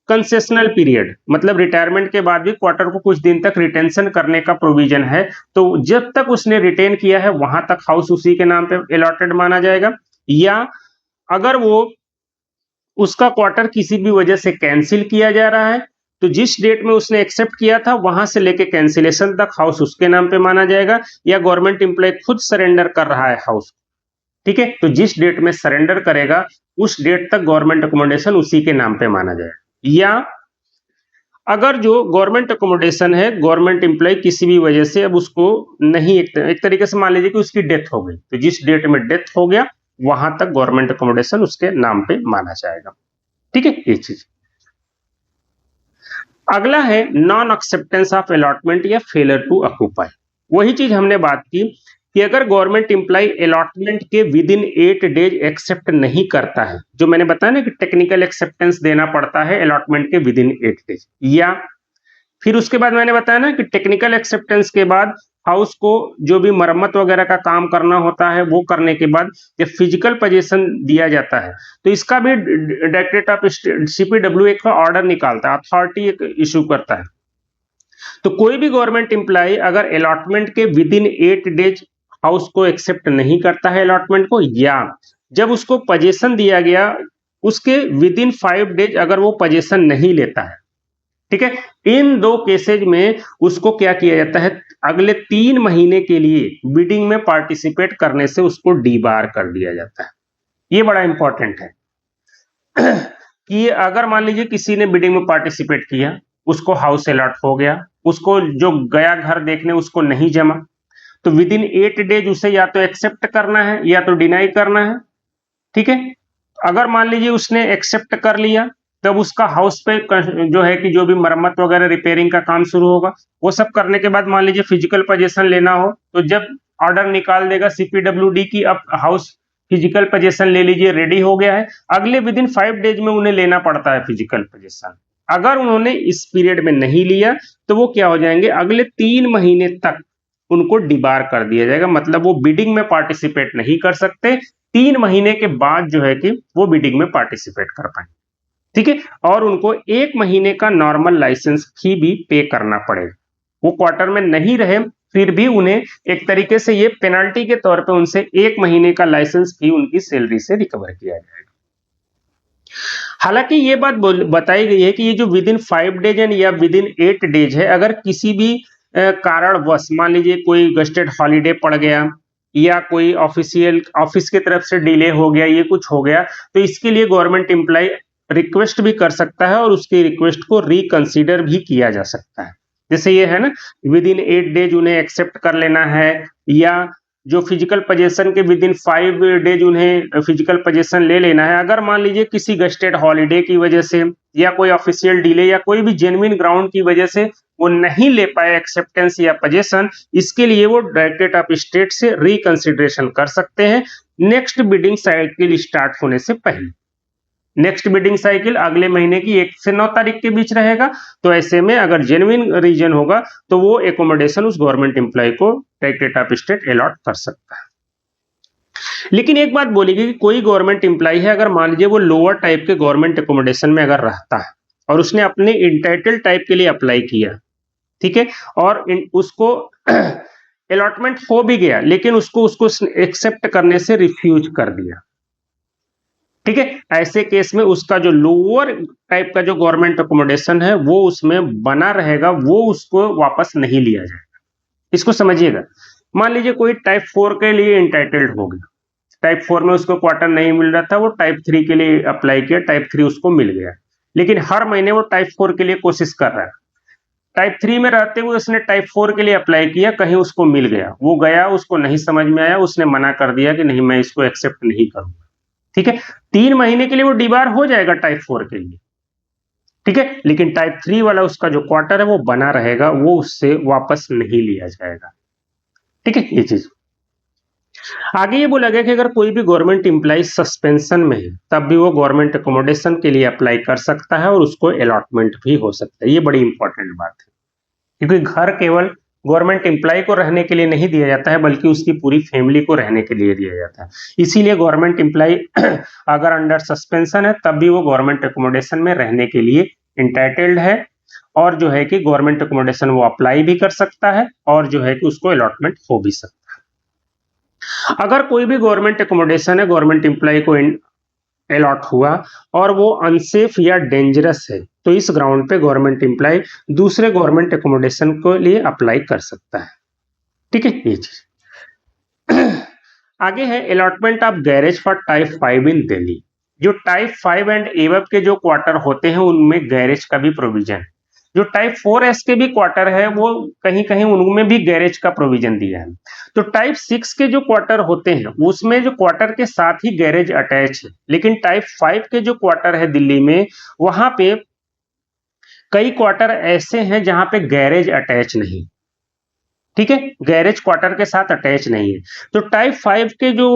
A: कंसेशनल पीरियड मतलब रिटायरमेंट के बाद भी क्वार्टर को कुछ दिन तक रिटेंशन करने का प्रोविजन है, तो जब तक उसने रिटेन किया है वहां तक हाउस उसी के नाम पे अलॉटेड माना जाएगा। या अगर वो उसका क्वार्टर किसी भी वजह से कैंसिल किया जा रहा है तो जिस डेट में उसने एक्सेप्ट किया था वहां से लेके कैंसिलेशन तक हाउस उसके नाम पे माना जाएगा। या गवर्नमेंट एम्प्लॉय खुद सरेंडर कर रहा है हाउस, ठीक है, तो जिस डेट में सरेंडर करेगा उस डेट तक गवर्नमेंट अकोमोडेशन उसी के नाम पे माना जाएगा। या अगर जो गवर्नमेंट अकोमोडेशन है, गवर्नमेंट एम्प्लॉय किसी भी वजह से अब उसको नहीं, एक तरीके से मान लीजिए कि उसकी डेथ हो गई, तो जिस डेट में डेथ हो गया वहां तक गवर्नमेंट अकोमोडेशन उसके नाम पे माना जाएगा, ठीक है। ये चीज अगला है नॉन एक्सेप्टेंस ऑफ अलॉटमेंट या फेलर टू ऑक्यूपाई। वही चीज हमने बात की कि अगर गवर्नमेंट एम्प्लॉय अलॉटमेंट के विद इन 8 डेज एक्सेप्ट नहीं करता है, जो मैंने बताया ना कि टेक्निकल एक्सेप्टेंस देना पड़ता है अलॉटमेंट के विद इन 8 डेज, या फिर उसके बाद मैंने बताया ना कि टेक्निकल एक्सेप्टेंस के बाद हाउस को जो भी मरम्मत वगैरह का काम करना होता है वो करने के बाद जब फिजिकल पोजीशन दिया जाता है तो इसका भी डायरेक्टरेट ऑफ सीपीडब्ल्यू एक ऑर्डर निकालता है, अथॉरिटी एक इशू करता है। तो कोई भी गवर्नमेंट एम्प्लॉय अगर अलॉटमेंट के विद इन 8 डेज हाउस को एक्सेप्ट नहीं करता है अलॉटमेंट को, या जब उसको पोजीशन दिया गया उसके विद इन 5 डेज अगर वो पोजीशन नहीं लेता है, ठीक है, इन दो केसेज में उसको क्या किया जाता है, अगले 3 महीने के लिए बिडिंग में पार्टिसिपेट करने से उसको डीबार कर दिया जाता है। ये बड़ा इंपॉर्टेंट है कि अगर मान लीजिए किसी ने बिडिंग में पार्टिसिपेट किया, उसको हाउस अलॉट हो गया, उसको जो गया घर देखने उसको नहीं जमा, तो विद इन 8 डेज उसे या तो एक्सेप्ट करना है या तो डिनाई करना है, ठीक है। अगर मान लीजिए उसने एक्सेप्ट कर लिया तब उसका हाउस पे जो है कि जो भी मरम्मत वगैरह रिपेयरिंग का काम शुरू होगा, वो सब करने के बाद मान लीजिए फिजिकल पोजीशन लेना हो तो जब ऑर्डर निकाल देगा सीपीडब्ल्यूडी की अब हाउस फिजिकल पोजीशन ले लीजिए, रेडी हो गया है, अगले विद इन 5 डेज में उन्हें लेना पड़ता है फिजिकल पोजीशन। अगर उन्होंने इस पीरियड में नहीं लिया तो वो क्या हो जाएंगे, अगले 3 महीने तक उनको डिबार कर दिया जाएगा, मतलब वो बिडिंग में पार्टिसिपेट नहीं कर सकते। 3 महीने के बाद जो है कि वो बिडिंग में पार्टिसिपेट कर पाए, ठीक है। और उनको 1 महीने का नॉर्मल लाइसेंस फी भी पे करना पड़ेगा। वो क्वार्टर में नहीं रहे फिर भी उन्हें एक तरीके से ये पेनल्टी के तौर पे उनसे 1 महीने का लाइसेंस फी उनकी सैलरी से रिकवर किया जाएगा। हालांकि ये बात बताई गई है कि ये जो विद इन 5 डेज या विद इन 8 डेज है, अगर किसी भी कारणवश मान लीजिए कोई गस्टेड हॉलीडे पड़ गया या कोई ऑफिशियल ऑफिस की तरफ से डिले हो गया, ये कुछ हो गया, तो इसके लिए गवर्नमेंट एम्प्लॉय रिक्वेस्ट भी कर सकता है और उसकी रिक्वेस्ट को रिकंसीडर भी किया जा सकता है। जैसे ये है ना, विद इन 8 डेज उन्हें एक्सेप्ट कर लेना है, या जो फिजिकल पोजीशन के विद इन 5 डेज उन्हें फिजिकल पोजीशन ले लेना है। अगर मान लीजिए किसी गस्टेड हॉलीडे की वजह से या कोई ऑफिशियल डिले या कोई भी जेन्युइन ग्राउंड की वजह से वो नहीं ले पाए एक्सेप्टेंस या पोजीशन, इसके लिए वो डायरेक्टरेट ऑफ स्टेट से रिकंसिडरेशन कर सकते हैं नेक्स्ट बिडिंग साइकिल स्टार्ट होने से पहले। नेक्स्ट बिडिंग साइकिल अगले महीने की 1 से 9 तारीख के बीच रहेगा, तो ऐसे में अगर जेन्युइन रीजन होगा तो वो एकोमोडेशन उस गवर्नमेंट एम्प्लॉय को डायरेक्टरेट ऑफ स्टेट अलॉट कर सकता है। लेकिन एक बात बोलेगी कि कोई गवर्नमेंट एम्प्लॉय है, अगर मान लीजिए वो लोअर टाइप के गवर्नमेंट एकोमोडेशन में अगर रहता है और उसने अपने इंटाइटल टाइप के लिए अप्लाई किया, ठीक है, और उसको अलॉटमेंट हो भी गया लेकिन उसको एक्सेप्ट करने से रिफ्यूज कर दिया, ठीक है, ऐसे केस में उसका जो लोअर टाइप का जो गवर्नमेंट अकोमोडेशन है वो उसमें बना रहेगा, वो उसको वापस नहीं लिया जाएगा। इसको समझिएगा, मान लीजिए कोई टाइप 4 के लिए इंटाइटल्ड हो गया, टाइप 4 में उसको क्वार्टर नहीं मिल रहा था, वो टाइप 3 के लिए अप्लाई किया, टाइप 3 उसको मिल गया, लेकिन हर महीने वो टाइप 4 के लिए कोशिश कर रहा है। टाइप 3 में रहते हुए उसने टाइप 4 के लिए अप्लाई किया, कहीं उसको मिल गया, वो गया, उसको नहीं समझ में आया, उसने मना कर दिया कि नहीं मैं इसको एक्सेप्ट नहीं करूंगा। ठीक है, 3 महीने के लिए वो डिबार हो जाएगा टाइप 4 के लिए, ठीक है, लेकिन टाइप 3 वाला उसका जो क्वार्टर है वो बना रहेगा, वो उससे वापस नहीं लिया जाएगा। ठीक है, ये चीज आगे ये बोला गया कि अगर कोई भी गवर्नमेंट एम्प्लॉय सस्पेंशन में है तब भी वो गवर्नमेंट अकोमोडेशन के लिए अप्लाई कर सकता है और उसको अलॉटमेंट भी हो सकता है। ये बड़ी इंपॉर्टेंट बात है, क्योंकि घर केवल गवर्नमेंट एम्प्लॉय को रहने के लिए नहीं दिया जाता है, बल्कि उसकी पूरी फैमिली को रहने के लिए दिया जाता है। इसीलिए गवर्नमेंट एम्प्लॉय अगर अंडर सस्पेंशन है तब भी वो गवर्नमेंट अकोमोडेशन में रहने के लिए इंटाइटल्ड है, और जो है कि गवर्नमेंट अकोमोडेशन वो अप्लाई भी कर सकता है, और जो है कि उसको अलॉटमेंट हो भी सकता है। अगर कोई भी गवर्नमेंट अकोमोडेशन है, गवर्नमेंट एम्प्लॉय को अलॉट हुआ और वो अनसेफ या डेंजरस है, तो इस ग्राउंड पे गवर्नमेंट एम्प्लॉय दूसरे गवर्नमेंट अकोमोडेशन के लिए अप्लाई कर सकता है। ठीक है, ये चीज आगे है allotment of garage for type 5 इन दिल्ली। जो टाइप 5 एंड एबव के जो क्वार्टर होते हैं उनमें गैरेज का भी प्रोविजन है। जो टाइप 4S के भी क्वार्टर है वो कहीं कहीं उनमें भी गैरेज का प्रोविजन दिया है। तो टाइप 6 के जो क्वार्टर होते हैं उसमें जो क्वार्टर के साथ ही गैरेज अटैच है, लेकिन टाइप 5 के जो क्वार्टर है दिल्ली में, वहां पे कई क्वार्टर ऐसे हैं जहां पे गैरेज अटैच नहीं। ठीक है, गैरेज क्वार्टर के साथ अटैच नहीं है। तो टाइप 5 के जो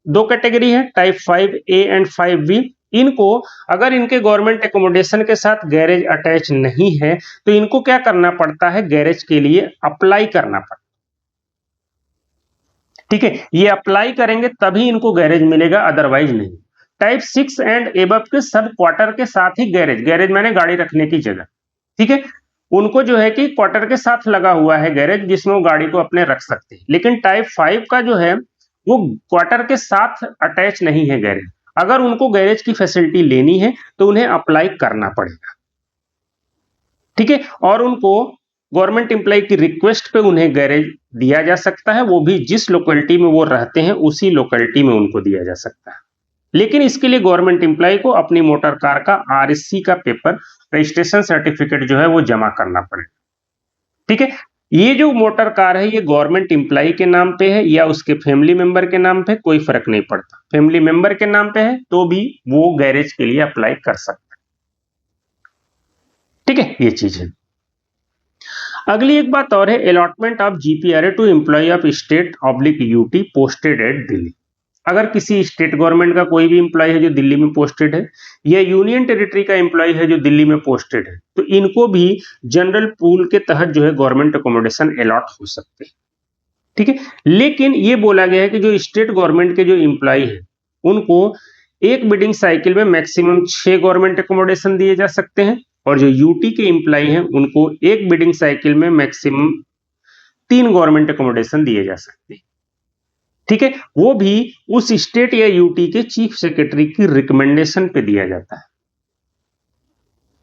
A: दो कैटेगरी है, टाइप 5A एंड 5B, इनको अगर इनके गवर्नमेंट एकोमोडेशन के साथ गैरेज अटैच नहीं है तो इनको क्या करना पड़ता है, गैरेज के लिए अप्लाई करना पड़ता है। ठीक है, ये अप्लाई करेंगे तभी इनको गैरेज मिलेगा, अदरवाइज नहीं। टाइप 6 एंड एबव के सब क्वार्टर के साथ ही गैरेज, गैरेज माने गाड़ी रखने की जगह, ठीक है, उनको जो है कि क्वार्टर के साथ लगा हुआ है गैरेज, जिसमें वो गाड़ी को अपने रख सकते हैं। लेकिन टाइप 5 का जो है वो क्वार्टर के साथ अटैच नहीं है गैरेज। अगर उनको गैरेज की फैसिलिटी लेनी है तो उन्हें अप्लाई करना पड़ेगा। ठीक है, और उनको गवर्नमेंट एम्प्लॉय की रिक्वेस्ट पे उन्हें गैरेज दिया जा सकता है, वो भी जिस लोकेलिटी में वो रहते हैं उसी लोकेलिटी में उनको दिया जा सकता है। लेकिन इसके लिए गवर्नमेंट एम्प्लॉय को अपनी मोटर कार का RSC का पेपर, रजिस्ट्रेशन सर्टिफिकेट जो है वो जमा करना पड़ेगा। ठीक है, ये जो मोटर कार है ये गवर्नमेंट एम्प्लॉय के नाम पे है या उसके फैमिली मेंबर के नाम पे, कोई फर्क नहीं पड़ता। फैमिली मेंबर के नाम पे है तो भी वो गैरेज के लिए अप्लाई कर सकता है। ठीक है, ये चीज है। अगली एक बात और है, allotment of GPRA to employ of state oblique UT posted at Delhi. अगर किसी स्टेट गवर्नमेंट का कोई भी एम्प्लॉय है जो दिल्ली में पोस्टेड है, या यूनियन टेरिटरी का एम्प्लॉय है जो दिल्ली में पोस्टेड है, तो इनको भी जनरल पूल के तहत जो है गवर्नमेंट अकोमोडेशन अलॉट हो सकते हैं। ठीक है, लेकिन ये बोला गया है कि जो स्टेट गवर्नमेंट के जो एम्प्लॉय है उनको एक बिडिंग साइकिल में मैक्सिमम 6 गवर्नमेंट अकोमोडेशन दिए जा सकते हैं, और जो UT के एम्प्लॉय हैं उनको एक बिडिंग साइकिल में मैक्सिमम 3 गवर्नमेंट अकोमोडेशन दिए जा सकते हैं। ठीक है, वो भी उस स्टेट या UT के चीफ सेक्रेटरी की रिकमेंडेशन पे दिया जाता है।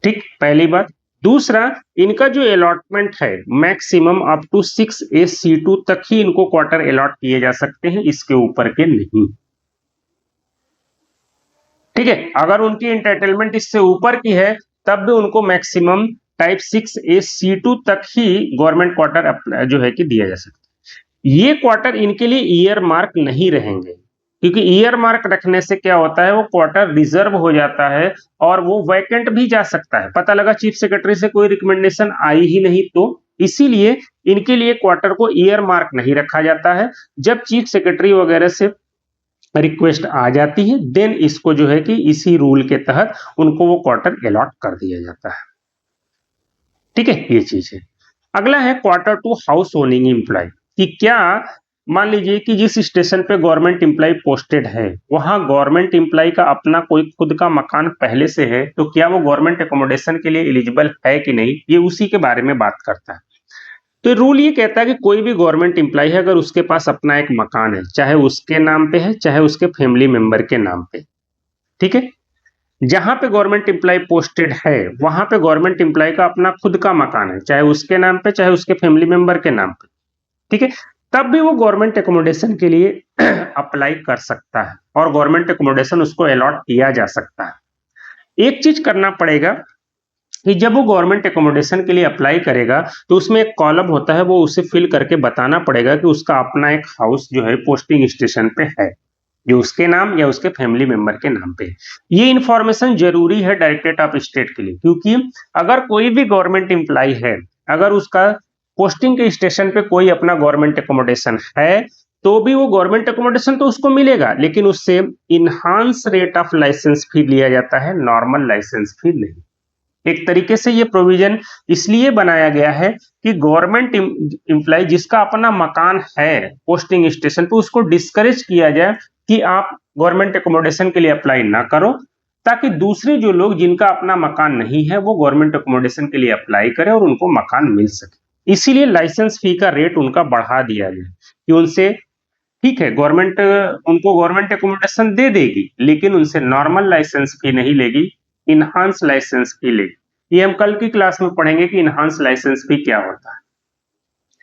A: ठीक, पहली बात। दूसरा, इनका जो अलॉटमेंट है मैक्सिमम अप टू 6AC2 तक ही इनको क्वार्टर अलॉट किए जा सकते हैं, इसके ऊपर के नहीं। ठीक है, अगर उनकी एंटाइटलमेंट इससे ऊपर की है तब भी उनको मैक्सिमम टाइप 6AC2 तक ही गवर्नमेंट क्वार्टर जो है कि दिया जा सकता है। ये क्वार्टर इनके लिए ईयर मार्क नहीं रहेंगे, क्योंकि ईयर मार्क रखने से क्या होता है, वो क्वार्टर रिजर्व हो जाता है और वो वैकेंट भी जा सकता है। पता लगा चीफ सेक्रेटरी से कोई रिकमेंडेशन आई ही नहीं, तो इसीलिए इनके लिए क्वार्टर को ईयर मार्क नहीं रखा जाता है। जब चीफ सेक्रेटरी वगैरह से रिक्वेस्ट आ जाती है देन इसको जो है कि इसी रूल के तहत उनको वो क्वार्टर अलॉट कर दिया जाता है। ठीक है, ये चीज है। अगला है quarter to house owning employ, कि क्या मान लीजिए कि जिस स्टेशन पे गवर्नमेंट एम्प्लॉय पोस्टेड है वहां गवर्नमेंट एम्प्लॉय का अपना कोई खुद का मकान पहले से है, तो क्या वो गवर्नमेंट एकोमोडेशन के लिए एलिजिबल है कि नहीं, ये उसी के बारे में बात करता है। तो रूल ये कहता है कि कोई भी गवर्नमेंट एम्प्लॉय है अगर उसके पास अपना एक मकान है, चाहे उसके नाम पे है चाहे उसके फैमिली मेंबर के नाम पे, ठीक है, जहां पे गवर्नमेंट एम्प्लॉय पोस्टेड है वहां पे गवर्नमेंट एम्प्लॉय का अपना खुद का मकान है, चाहे उसके नाम पे चाहे उसके फैमिली मेंबर के नाम पे, ठीक है, तब भी वो गवर्नमेंट एकोमोडेशन के लिए अप्लाई कर सकता है और गवर्नमेंट एकोमोडेशन उसको अलॉट किया जा सकता है। एक चीज करना पड़ेगा कि जब वो गवर्नमेंट एकोमोडेशन के लिए अप्लाई करेगा तो उसमें एक कॉलम होता है, वो उसे फिल करके बताना पड़ेगा कि उसका अपना एक हाउस जो है पोस्टिंग स्टेशन पे है, जो उसके नाम या उसके फैमिली मेंबर के नाम पे। ये इंफॉर्मेशन जरूरी है डायरेक्टरेट ऑफ स्टेट के लिए, क्योंकि अगर कोई भी गवर्नमेंट एम्प्लॉय है, अगर उसका पोस्टिंग के स्टेशन पे कोई अपना गवर्नमेंट एकोमोडेशन है, तो भी वो गवर्नमेंट एकोमोडेशन तो उसको मिलेगा, लेकिन उससे इनहांस रेट ऑफ लाइसेंस फी लिया जाता है, नॉर्मल लाइसेंस फी नहीं। एक तरीके से ये प्रोविजन इसलिए बनाया गया है कि गवर्नमेंट एम्प्लॉय जिसका अपना मकान है पोस्टिंग स्टेशन पे, उसको डिस्करेज किया जाए कि आप गवर्नमेंट एकोमोडेशन के लिए अप्लाई ना करो, ताकि दूसरे जो लोग जिनका अपना मकान नहीं है वो गवर्नमेंट एकोमोडेशन के लिए अप्लाई करें और उनको मकान मिल सके। इसीलिए लाइसेंस फी का रेट उनका बढ़ा दिया गया कि उनसे, ठीक है, गवर्नमेंट उनको गवर्नमेंट एकोमोडेशन दे देगी, लेकिन उनसे नॉर्मल लाइसेंस फी नहीं लेगी, इनहांस लाइसेंस फी लेगी। ये हम कल की क्लास में पढ़ेंगे कि इनहांस लाइसेंस फी क्या होता है।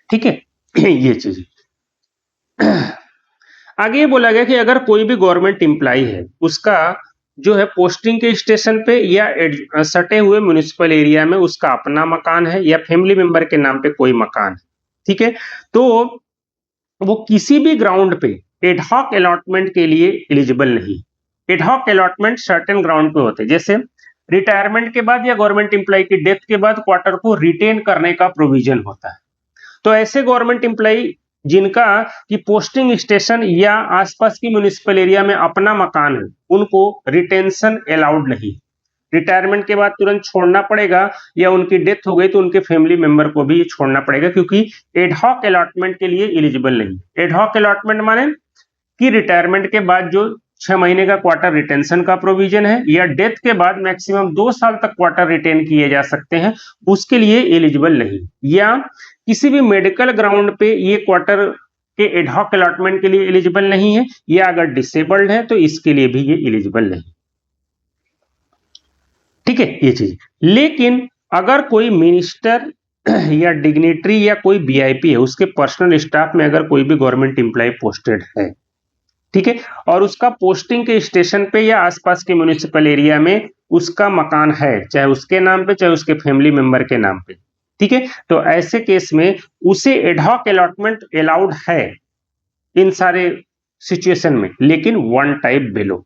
A: ठीक है ये चीज आगे ये बोला गया कि अगर कोई भी गवर्नमेंट एम्प्लॉय है, उसका जो है पोस्टिंग के स्टेशन पे या सटे हुए म्युनिसिपल एरिया में उसका अपना मकान है या फैमिली मेंबर के नाम पे कोई मकान है, ठीक है, तो वो किसी भी ग्राउंड पे एडहॉक अलॉटमेंट के लिए एलिजिबल नहीं। एडहॉक अलॉटमेंट सर्टेन ग्राउंड पे होते हैं, जैसे रिटायरमेंट के बाद या गवर्नमेंट एम्प्लॉय की डेथ के बाद क्वार्टर को रिटेन करने का प्रोविजन होता है। तो ऐसे गवर्नमेंट एम्प्लॉय जिनका की पोस्टिंग स्टेशन या आसपास की म्युनिसिपल एरिया में अपना मकान है, उनको रिटेंशन अलाउड नहीं। रिटायरमेंट के बाद तुरंत छोड़ना पड़ेगा या उनकी डेथ हो गई तो उनके फैमिली मेंबर को भी छोड़ना पड़ेगा, क्योंकि एडहॉक अलॉटमेंट के लिए एलिजिबल नहीं। एडहॉक अलॉटमेंट माने कि रिटायरमेंट के बाद जो 6 महीने का क्वार्टर रिटेंशन का प्रोविजन है या डेथ के बाद मैक्सिमम 2 साल तक क्वार्टर रिटेन किए जा सकते हैं, उसके लिए एलिजिबल नहीं। या किसी भी मेडिकल ग्राउंड पे ये क्वार्टर के एडहॉक अलॉटमेंट के लिए एलिजिबल नहीं है, या अगर डिसेबल्ड है तो इसके लिए भी ये एलिजिबल नहीं। ठीक है ये चीज। लेकिन अगर कोई मिनिस्टर या डिग्नेटरी या कोई वीआईपी है, उसके पर्सनल स्टाफ में अगर कोई भी गवर्नमेंट एम्प्लॉय पोस्टेड है, ठीक है, और उसका पोस्टिंग के स्टेशन पे या आसपास के म्युनिसिपल एरिया में उसका मकान है, चाहे उसके नाम पे चाहे उसके फैमिली मेंबर के नाम पे, ठीक है, तो ऐसे केस में उसे एडहॉक अलॉटमेंट अलाउड है इन सारे सिचुएशन में, लेकिन वन टाइप बेलो,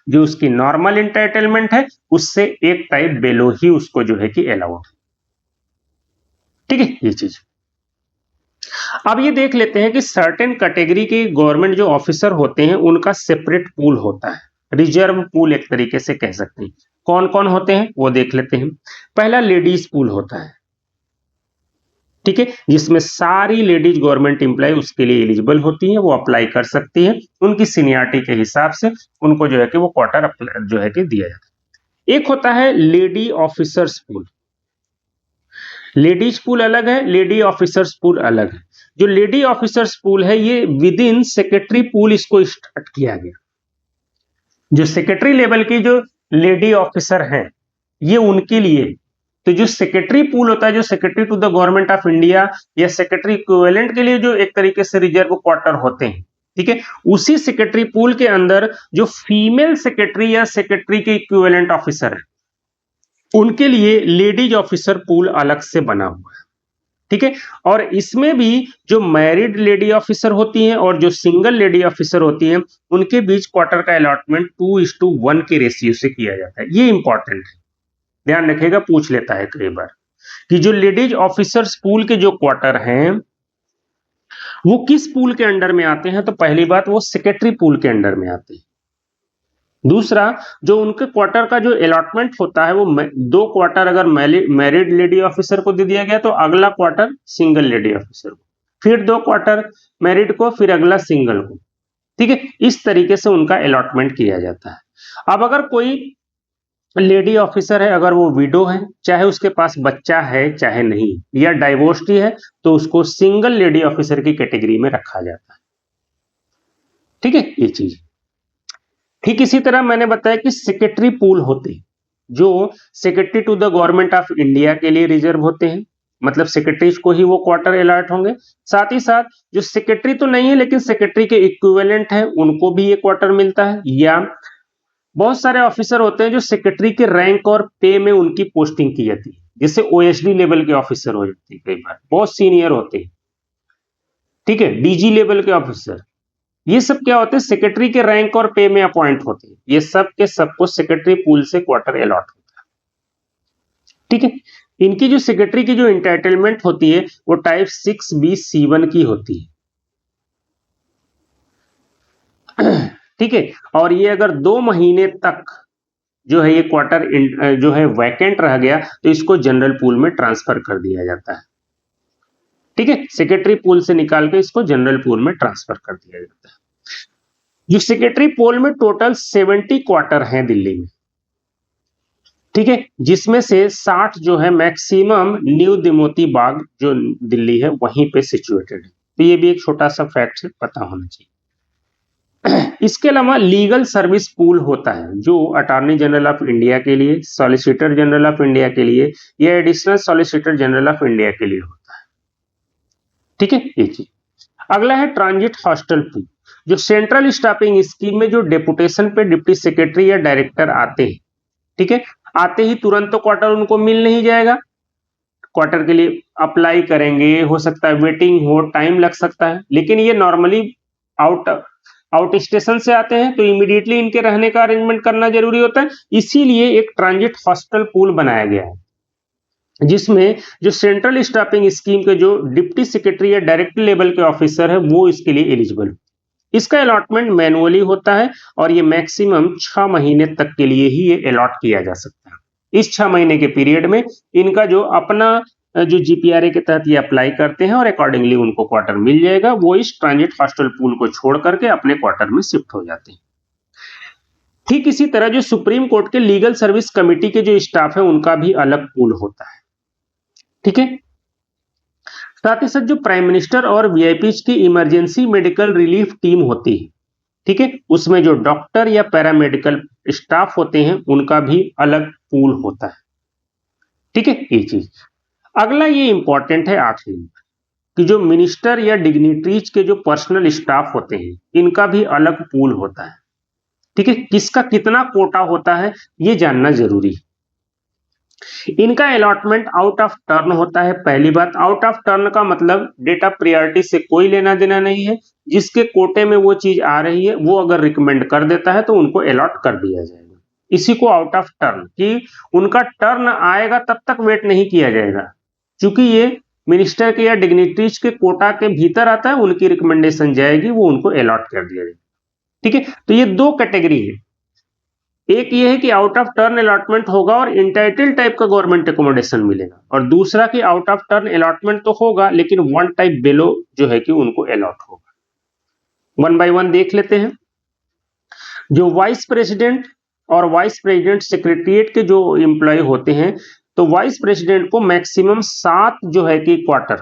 A: जो उसकी नॉर्मल इंटाइटलमेंट है उससे एक टाइप बेलो ही उसको जो है कि अलाउड। ठीक है ये चीज। अब ये देख लेते हैं कि सर्टेन कैटेगरी के गवर्नमेंट जो ऑफिसर होते हैं उनका सेपरेट पूल होता है, रिजर्व पूल एक तरीके से कह सकते हैं। कौन कौन होते हैं वो देख लेते हैं। पहला लेडीज पूल होता है, ठीक है, जिसमें सारी लेडीज गवर्नमेंट एम्प्लॉय उसके लिए एलिजिबल होती हैं, वो अप्लाई कर सकती हैं, उनकी सीनियरिटी के हिसाब से उनको जो है कि वो क्वार्टर जो है कि दिया जाता है। एक होता है lady officers pool. Ladies pool अलग है, लेडी ऑफिसर्स पूल अलग है। जो लेडी ऑफिसर्स पूल है ये विद इन सेक्रेटरी पूल इसको स्टार्ट किया गया। जो सेक्रेटरी लेवल की जो लेडी ऑफिसर हैं ये उनके लिए, तो जो सेक्रेटरी पूल होता है, जो secretary to the government of India या सेक्रेटरी इक्विवेलेंट के लिए जो एक तरीके से रिजर्व क्वार्टर होते हैं, ठीक है, उसी सेक्रेटरी पूल के अंदर जो फीमेल सेक्रेटरी या सेक्रेटरी के इक्विवेलेंट ऑफिसर है उनके लिए लेडीज ऑफिसर पूल अलग से बना हुआ है। ठीक है, और इसमें भी जो मैरिड लेडी ऑफिसर होती हैं और जो सिंगल लेडी ऑफिसर होती हैं उनके बीच क्वार्टर का अलॉटमेंट 2:1 के रेशियो से किया जाता है। ये इंपॉर्टेंट है, ध्यान रखिएगा, पूछ लेता है कई बार कि जो लेडीज ऑफिसर्स पूल के जो क्वार्टर हैं वो किस पूल के अंडर में आते हैं, तो पहली बात वो सेक्रेटरी पूल के अंडर में आते हैं। दूसरा, जो उनके क्वार्टर का जो अलॉटमेंट होता है वो 2 क्वार्टर अगर मैरिड लेडी ऑफिसर को दे दिया गया तो अगला क्वार्टर सिंगल लेडी ऑफिसर को, फिर 2 क्वार्टर मैरिड को, फिर अगला सिंगल को। ठीक है, इस तरीके से उनका अलॉटमेंट किया जाता है। अब अगर कोई लेडी ऑफिसर है, अगर वो विडो है, चाहे उसके पास बच्चा है चाहे नहीं, या डाइवोर्स्ड है, तो उसको सिंगल लेडी ऑफिसर की कैटेगरी में रखा जाता है। ठीक है ये चीज। ठीक इसी तरह मैंने बताया कि सेक्रेटरी पूल होते हैं जो secretary to the government of India के लिए रिजर्व होते हैं, मतलब सेक्रेटरीज को ही वो क्वार्टर अलॉट होंगे। साथ ही साथ जो सेक्रेटरी तो नहीं है लेकिन सेक्रेटरी के इक्विवेलेंट है उनको भी ये क्वार्टर मिलता है। या बहुत सारे ऑफिसर होते हैं जो सेक्रेटरी के रैंक और पे में उनकी पोस्टिंग की जाती है, जैसे ओएसडी लेवल के ऑफिसर हो जाते हैं, कई बार बहुत सीनियर होते हैं, ठीक है, डीजी लेवल के ऑफिसर, ये सब क्या होते हैं, सेक्रेटरी के रैंक और पे में अपॉइंट होते हैं। ये सब के सबको सेक्रेटरी पूल से क्वार्टर अलॉट होता है, ठीक है। इनकी जो सेक्रेटरी की जो इंटाइटलमेंट होती है वो टाइप 6B(c)(1) की होती है, ठीक है। और ये अगर 2 महीने तक जो है ये क्वार्टर जो है वैकेंट रह गया तो इसको जनरल पूल में ट्रांसफर कर दिया जाता है, ठीक है। सेक्रेटरी पूल से निकाल के इसको जनरल पूल में ट्रांसफर कर दिया जाता है। जो सेक्रेटरी पूल में टोटल 70 क्वार्टर हैं दिल्ली में, ठीक है, जिसमें से 60 जो है मैक्सिमम न्यू दिमोती बाग जो दिल्ली है वहीं पे सिचुएटेड है। तो ये भी एक छोटा सा फैक्ट पता होना चाहिए। इसके अलावा लीगल सर्विस पूल होता है जो अटॉर्नी जनरल ऑफ इंडिया के लिए, सॉलिसिटर जनरल ऑफ इंडिया के लिए या additional solicitor general of India के लिए होता है, ठीक है, ये चीज। अगला है ट्रांजिट हॉस्टल पूल, जो सेंट्रल स्टाफिंग स्कीम में जो डेपुटेशन पे डिप्टी सेक्रेटरी या डायरेक्टर आते हैं, ठीक है, आते ही तुरंत तो क्वार्टर उनको मिल नहीं जाएगा, क्वार्टर के लिए अप्लाई करेंगे, हो सकता है वेटिंग हो, टाइम लग सकता है, लेकिन ये नॉर्मली आउट आउट स्टेशन से आते हैं तो इमीडिएटली इनके रहने का अरेंजमेंट करना जरूरी होता है। इसीलिए एक ट्रांजिट हॉस्टल पूल बनाया गया है जिसमें जो सेंट्रल स्टाफिंग स्कीम के जो डिप्टी सेक्रेटरी या डायरेक्टर लेवल के ऑफिसर है वो इसके लिए एलिजिबल। इसका अलॉटमेंट मैनुअली होता है और ये मैक्सिमम 6 महीने तक के लिए ही ये अलॉट किया जा सकता है। इस 6 महीने के पीरियड में इनका जो अपना जो जीपीआरए के तहत ये अप्लाई करते हैं और अकॉर्डिंगली उनको क्वार्टर मिल जाएगा, वो इस ट्रांजिट हॉस्टल पूल को छोड़ करके अपने क्वार्टर में शिफ्ट हो जाते हैं। ठीक इसी तरह जो सुप्रीम कोर्ट के लीगल सर्विस कमेटी के जो स्टाफ है उनका भी अलग पूल होता है, ठीक है। साथ ही साथ जो प्राइम मिनिस्टर और वीआईपीज की इमरजेंसी मेडिकल रिलीफ टीम होती है, ठीक है, उसमें जो डॉक्टर या पैरामेडिकल स्टाफ होते हैं उनका भी अलग पूल होता है, ठीक है, ये चीज। अगला ये इंपॉर्टेंट है 8वीं नंबर कि जो मिनिस्टर या डिग्निटरीज के जो पर्सनल स्टाफ होते हैं इनका भी अलग पूल होता है, ठीक है। किसका कितना कोटा होता है ये जानना जरूरी है। इनका अलॉटमेंट आउट ऑफ टर्न होता है। पहली बात, आउट ऑफ टर्न का मतलब डेट ऑफ प्रायोरिटी से कोई लेना देना नहीं है, जिसके कोटे में वो चीज आ रही है वो अगर रिकमेंड कर देता है तो उनको अलॉट कर दिया जाएगा। इसी को आउट ऑफ टर्न, कि उनका टर्न आएगा तब तक वेट नहीं किया जाएगा, क्योंकि ये मिनिस्टर के या डिग्निटरीज के कोटा के भीतर आता है, उनकी रिकमेंडेशन जाएगी, वो उनको अलॉट कर दिया जाएगा, ठीक है। तो ये 2 कैटेगरी है, एक ये है कि आउट ऑफ टर्न अलॉटमेंट होगा और इंटाइटल टाइप का गवर्नमेंट एकोमोडेशन मिलेगा, और दूसरा कि आउट ऑफ टर्न अलॉटमेंट तो होगा लेकिन 1 टाइप बिलो जो है कि उनको अलॉट होगा। 1 बाय 1 देख लेते हैं। जो वाइस प्रेसिडेंट और वाइस प्रेसिडेंट सेक्रेटरीट के जो एम्प्लॉय होते हैं, तो वाइस प्रेसिडेंट को मैक्सिमम 7 जो है कि क्वार्टर,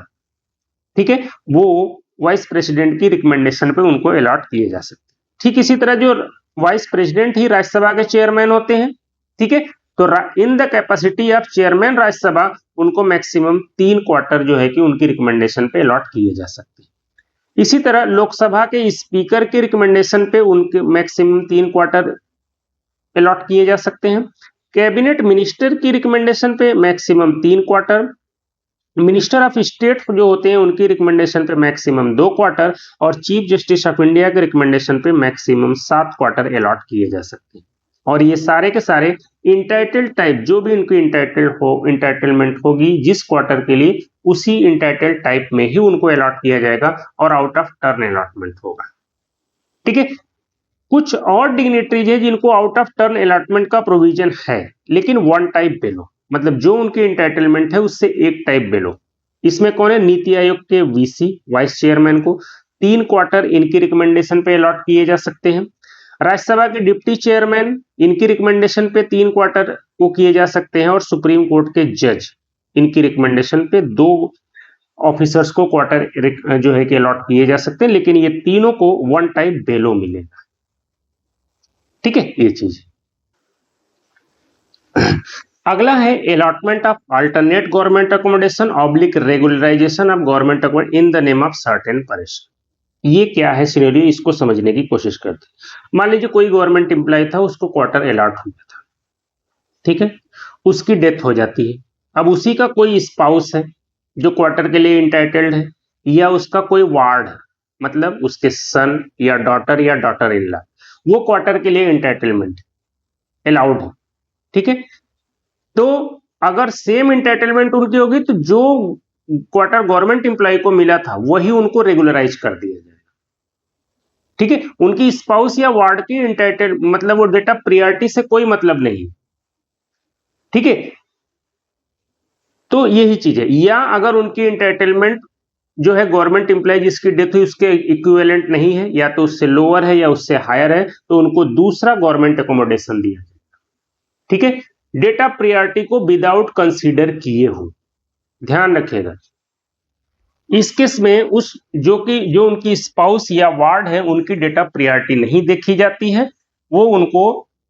A: ठीक है, वो वाइस प्रेसिडेंट की रिकमेंडेशन पे उनको अलॉट किए जा सकते हैं। ठीक इसी तरह जो वाइस प्रेसिडेंट ही राज्यसभा के चेयरमैन होते हैं, ठीक है, तो in the capacity of chairman Rajya Sabha उनको मैक्सिमम 3 क्वार्टर जो है कि उनकी रिकमेंडेशन पे अलॉट किए जा सकते हैं। इसी तरह लोकसभा के स्पीकर के रिकमेंडेशन पे उनके मैक्सिमम 3 क्वार्टर अलॉट किए जा सकते हैं। कैबिनेट मिनिस्टर की रिकमेंडेशन पे maximum 3 quarter, minister of state जो होते हैं उनकी रिकमेंडेशन पे मैक्सिमम 2 क्वार्टर, और चीफ जस्टिस ऑफ इंडिया के रिकमेंडेशन पे मैक्सिमम 7 क्वार्टर अलॉट किए जा सकते हैं। और ये सारे के सारे इंटाइटल टाइप, जो भी उनकी इंटाइटलमेंट होगी जिस क्वार्टर के लिए, उसी इंटाइटल टाइप में ही उनको अलॉट किया जाएगा और आउट ऑफ टर्न अलॉटमेंट होगा, ठीक है। कुछ और डिग्निटरीज है जिनको आउट ऑफ टर्न अलॉटमेंट का प्रोविजन है, लेकिन 1 टाइप बिलो, मतलब जो उनकी इंटाइटलमेंट है उससे 1 टाइप बिलो। इसमें कौन है? नीति आयोग के वीसी वाइस चेयरमैन को 3 क्वार्टर इनकी रिकमेंडेशन पे अलॉट किए जा सकते हैं। राज्यसभा के डिप्टी चेयरमैन, इनकी रिकमेंडेशन पे 3 क्वार्टर को किए जा सकते हैं, और सुप्रीम कोर्ट के जज, इनकी रिकमेंडेशन पे 2 ऑफिसर्स को क्वार्टर जो है कि अलॉट किए जा सकते हैं, लेकिन ये तीनों को 1 टाइप बेलो मिलेगा, ठीक है, ये चीज। अगला है allotment of alternate government accommodation oblique regularisation of government accommodation in the name of certain person. ये क्या है सिनेरियो, इसको समझने की कोशिश करते हैं। मान लीजिए कोई गवर्नमेंट एम्प्लॉय था, उसको क्वार्टर अलॉट हो गया था, ठीक है, उसकी डेथ हो जाती है। अब उसी का कोई स्पाउस है जो क्वार्टर के लिए इंटाइटल्ड है, या उसका कोई वार्ड है, मतलब उसके सन या डॉटर इन लॉ, वो क्वार्टर के लिए इंटाइटलमेंट अलाउड है, ठीक है। तो अगर सेम इंटाइटलमेंट उनकी होगी तो जो क्वार्टर गवर्नमेंट एम्प्लॉय को मिला था वही उनको रेगुलराइज कर दिया जाएगा, ठीक है। उनकी स्पाउस या वार्ड की इंटाइटल मतलब वो डेटा प्रियरिटी से कोई मतलब नहीं, ठीक है। तो यही चीज है। या अगर उनकी इंटाइटलमेंट जो है गवर्नमेंट एम्प्लॉय जिसकी डेथ हुई उसके इक्विवेलेंट नहीं है, या तो उससे लोअर है या उससे हायर है, तो उनको दूसरा गवर्नमेंट अकोमोडेशन दिया जाए, ठीक है। डेटा प्रियरिटी को विदाउट कंसीडर किए हो, ध्यान रखिएगा। इस केस में उस जो उनकी स्पाउस या वार्ड है उनकी डेटा प्रियरिटी नहीं देखी जाती है, वो उनको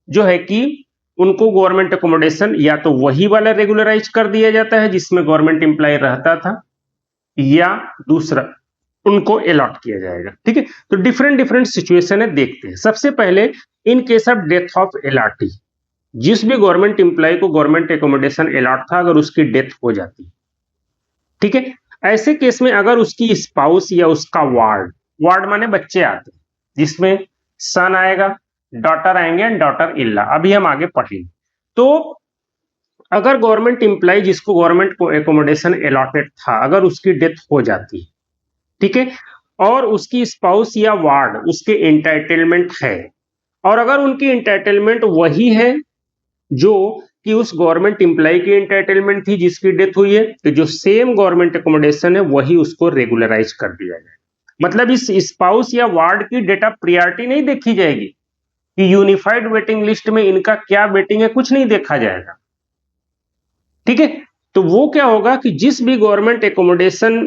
A: जो है कि उनको गवर्नमेंट अकोमोडेशन या तो वही वाला रेगुलराइज कर दिया जाता है जिसमें गवर्नमेंट एम्प्लॉय रहता था, या दूसरा उनको अलॉट किया जाएगा, ठीक है। तो डिफरेंट डिफरेंट सिचुएशन है, देखते हैं। सबसे पहले in case of death of LRT, जिस भी गवर्नमेंट एम्प्लॉय को गवर्नमेंट एकोमोडेशन अलॉट था अगर उसकी डेथ हो जाती, ठीक है, ऐसे केस में अगर उसकी स्पाउस या उसका वार्ड, वार्ड माने बच्चे आते हैं जिसमें सन आएगा, डॉटर आएंगे एंड डॉटर इल्ला, अभी हम आगे पढ़ेंगे। तो अगर गवर्नमेंट एम्प्लॉय जिसको गवर्नमेंट को एकोमोडेशन अलॉटेड था अगर उसकी डेथ हो जाती है, ठीक है, और उसकी स्पाउस या वार्ड उसके एंटाइटलमेंट है, और अगर उनकी एंटाइटलमेंट वही है जो कि उस गवर्नमेंट एम्प्लॉय की एंटाइटलमेंट थी जिसकी डेथ हुई है, तो जो सेम गवर्नमेंट एकोमोडेशन है वही उसको रेगुलराइज कर दिया जाए। मतलब इस स्पाउस या वार्ड की डेटा प्रियरिटी नहीं देखी जाएगी कि यूनिफाइड वेटिंग लिस्ट में इनका क्या वेटिंग है, कुछ नहीं देखा जाएगा, ठीक है। तो वो क्या होगा कि जिस भी गवर्नमेंट एकोमोडेशन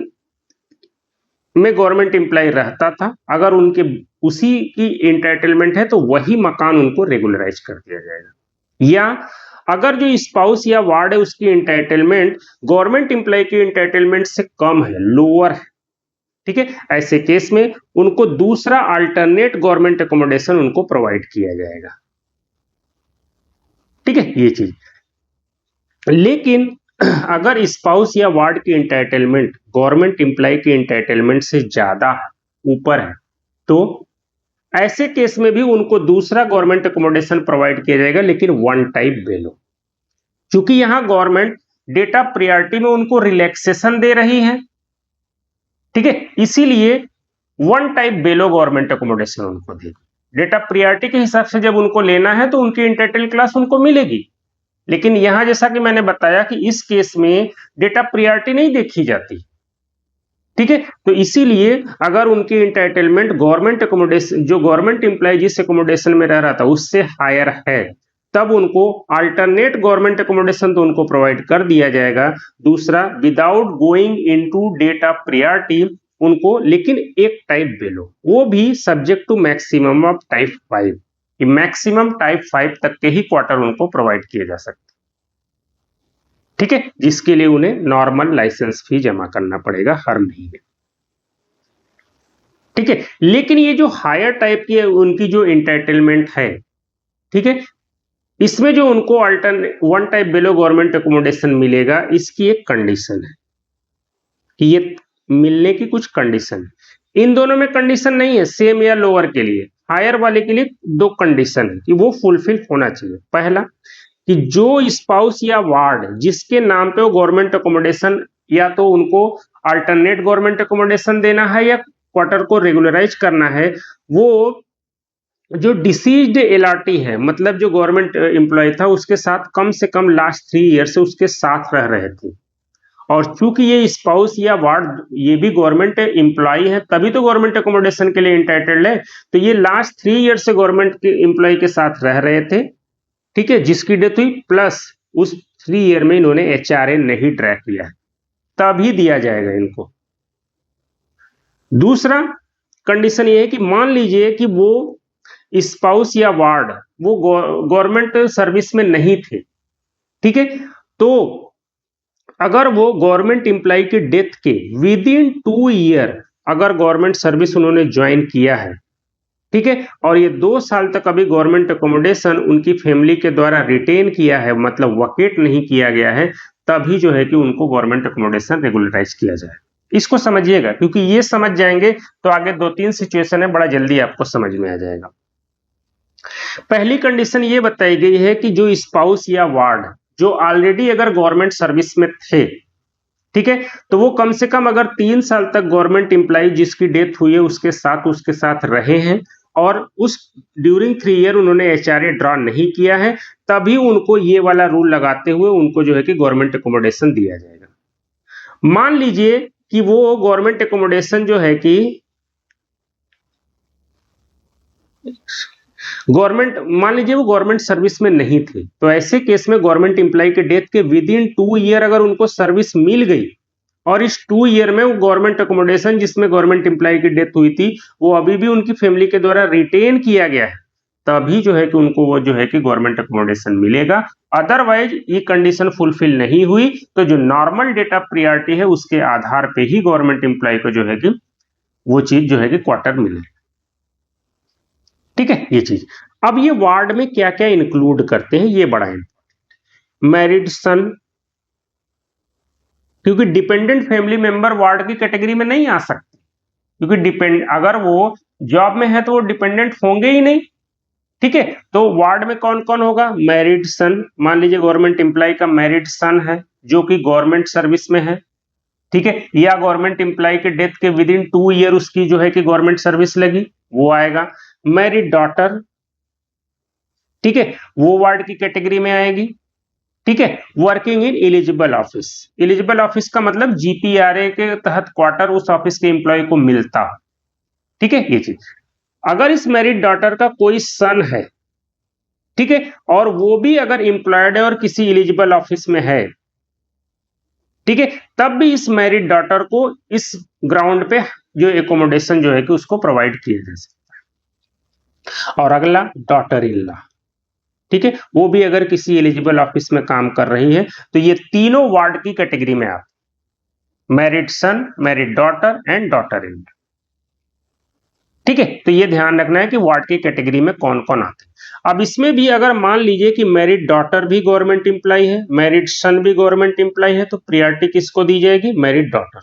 A: में गवर्नमेंट एम्प्लॉय रहता था अगर उनके उसी की एंटाइटलमेंट है तो वही मकान उनको रेगुलराइज कर दिया जाएगा। या अगर जो स्पाउस या वार्ड है उसकी एंटाइटलमेंट गवर्नमेंट एम्प्लॉय की एंटाइटलमेंट से कम है, लोअर है, ठीक है, ऐसे केस में उनको दूसरा अल्टरनेट गवर्नमेंट एकोमोडेशन उनको प्रोवाइड किया जाएगा, ठीक है, ये चीज। लेकिन अगर स्पाउस या वार्ड की एंटाइटलमेंट गवर्नमेंट एम्प्लॉय की एंटाइटलमेंट से ज्यादा ऊपर है, तो ऐसे केस में भी उनको दूसरा गवर्नमेंट अकोमोडेशन प्रोवाइड किया जाएगा, लेकिन वन टाइप बेलो। क्योंकि यहां गवर्नमेंट डेटा प्रियरिटी में उनको रिलैक्सेशन दे रही है, ठीक है, इसीलिए वन टाइप बेलो गवर्नमेंट अकोमोडेशन उनको देगी। डेटा प्रियरिटी के हिसाब से जब उनको लेना है तो उनकी इंटाइटल क्लास उनको मिलेगी, लेकिन यहां जैसा कि मैंने बताया कि इस केस में डेटा प्रियरिटी नहीं देखी जाती, ठीक है। तो इसीलिए अगर उनकी इंटाइटलमेंट गवर्नमेंट अकोमोडेशन जो गवर्नमेंट एम्प्लॉय जिस अकोमोडेशन में रह रहा था उससे हायर है, तब उनको अल्टरनेट गवर्नमेंट अकोमोडेशन तो उनको प्रोवाइड कर दिया जाएगा, दूसरा without going into date of priority उनको, लेकिन एक टाइप बेलो, वो भी subject to maximum of type 5, कि मैक्सिमम टाइप 5 तक के ही क्वार्टर उनको प्रोवाइड किए जा सकते, ठीक है, जिसके लिए उन्हें नॉर्मल लाइसेंस फी जमा करना पड़ेगा हर महीने, ठीक है। लेकिन ये जो हायर टाइप की है उनकी जो इंटाइटलमेंट है, ठीक है, इसमें जो उनको alternate one type below government accommodation मिलेगा, इसकी एक कंडीशन है कि ये मिलने की कुछ कंडीशन, इन दोनों में कंडीशन नहीं है, सेम या लोअर के लिए, हायर वाले के लिए दो कंडीशन है कि वो फुलफिल होना चाहिए। पहला कि जो स्पाउस या वार्ड जिसके नाम पे वो गवर्नमेंट अकोमोडेशन या तो उनको अल्टरनेट गवर्नमेंट अकोमोडेशन देना है या क्वार्टर को रेगुलराइज करना है, वो जो डिसीज्ड एलआरटी है, मतलब जो गवर्नमेंट एम्प्लॉय था उसके साथ कम से कम लास्ट 3 ईयर से उसके साथ रह रहे थे, और चूंकि ये स्पाउस या वार्ड ये भी गवर्नमेंट एम्प्लॉय है तभी तो गवर्नमेंट अकोमोडेशन के लिए इंटाइटल्ड है, तो ये लास्ट 3 ईयर से गवर्नमेंट के एम्प्लॉय के साथ रह रहे थे, ठीक है, जिसकी डेथ हुई, प्लस उस 3 ईयर में इन्होंने एचआरए नहीं ड्रा किया, तभी दिया जाएगा इनको। दूसरा कंडीशन ये है कि मान लीजिए कि वो स्पाउस या वार्ड वो गवर्नमेंट सर्विस में नहीं थे, ठीक है। तो अगर वो गवर्नमेंट एम्प्लॉय की डेथ के विद इन 2 ईयर अगर गवर्नमेंट सर्विस उन्होंने ज्वाइन किया है, ठीक है, और ये 2 साल तक अभी गवर्नमेंट अकोमोडेशन उनकी फैमिली के द्वारा रिटेन किया है, मतलब वकेट नहीं किया गया है, तभी जो है कि उनको गवर्नमेंट अकोमोडेशन रेगुलराइज किया जाए। इसको समझिएगा, क्योंकि ये समझ जाएंगे तो आगे 2-3 सिचुएशन है, बड़ा जल्दी आपको समझ में आ जाएगा। पहली कंडीशन ये बताई गई है कि जो स्पाउस या वार्ड जो ऑलरेडी अगर गवर्नमेंट सर्विस में थे, ठीक है, तो वो कम से कम अगर 3 साल तक गवर्नमेंट एम्प्लॉय जिसकी डेथ हुई है उसके साथ रहे हैं और उस ड्यूरिंग 3 ईयर उन्होंने एचआरए ड्रॉ नहीं किया है, तभी उनको ये वाला रूल लगाते हुए उनको जो है कि गवर्नमेंट अकोमोडेशन दिया जाएगा। मान लीजिए कि वो गवर्नमेंट अकोमोडेशन जो है कि मान लीजिए वो गवर्नमेंट सर्विस में नहीं थे, तो ऐसे केस में गवर्नमेंट एम्प्लॉय के डेथ के विद इन 2 ईयर अगर उनको सर्विस मिल गई और इस 2 ईयर में वो गवर्नमेंट अकोमोडेशन जिसमें गवर्नमेंट एम्प्लॉय की डेथ हुई थी वो अभी भी उनकी फैमिली के द्वारा रिटेन किया गया है, तभी जो है कि उनको वो जो है कि गवर्नमेंट अकोमोडेशन मिलेगा। अदरवाइज ये कंडीशन फुलफिल नहीं हुई तो जो नॉर्मल डेट ऑफ प्रियॉरिटी है उसके आधार पे ही गवर्नमेंट एम्प्लॉय को जो है कि वो चीज जो है कि क्वार्टर मिले। ठीक है, ये चीज। अब ये वार्ड में क्या क्या इंक्लूड करते हैं ये बड़ा इंपॉर्टेंट। मैरिड सन, क्योंकि डिपेंडेंट फैमिली मेंबर वार्ड की कैटेगरी में नहीं आ सकते, क्योंकि अगर वो जॉब में है तो वो डिपेंडेंट होंगे ही नहीं। ठीक है, तो वार्ड में कौन कौन होगा? मैरिड सन, मान लीजिए गवर्नमेंट एम्प्लॉय का मैरिड सन है जो कि गवर्नमेंट सर्विस में है, ठीक है, या गवर्नमेंट एम्प्लॉय के डेथ के विद इन 2 ईयर उसकी जो है कि गवर्नमेंट सर्विस लगी, वो आएगा। मैरिड डॉटर, ठीक है, वो वार्ड की कैटेगरी में आएगी। ठीक है, working in eligible office, eligible office का मतलब जीपीआरए के तहत क्वार्टर उस ऑफिस के एम्प्लॉय को मिलता। ठीक है, ये चीज। अगर इस मैरिड डॉटर का कोई सन है, ठीक है, और वो भी अगर एम्प्लॉयड है और किसी एलिजिबल ऑफिस में है, ठीक है, तब भी इस मैरिड डॉटर को इस ग्राउंड पे जो एकोमोडेशन जो है कि उसको प्रोवाइड किया जा सकता है। और अगला डॉटर इन लॉ, ठीक है, वो भी अगर किसी एलिजिबल ऑफिस में काम कर रही है, तो ये तीनों वार्ड की कैटेगरी में आप married son, married daughter and daughter in. ठीक है, तो ये ध्यान रखना है कि वार्ड की कैटेगरी में कौन कौन आते हैं। अब इसमें भी अगर मान लीजिए कि मैरिड डॉटर भी गवर्नमेंट एम्प्लॉय है, मैरिड सन भी गवर्नमेंट एम्प्लॉय है, तो प्रियॉरिटी किसको दी जाएगी? Married daughter.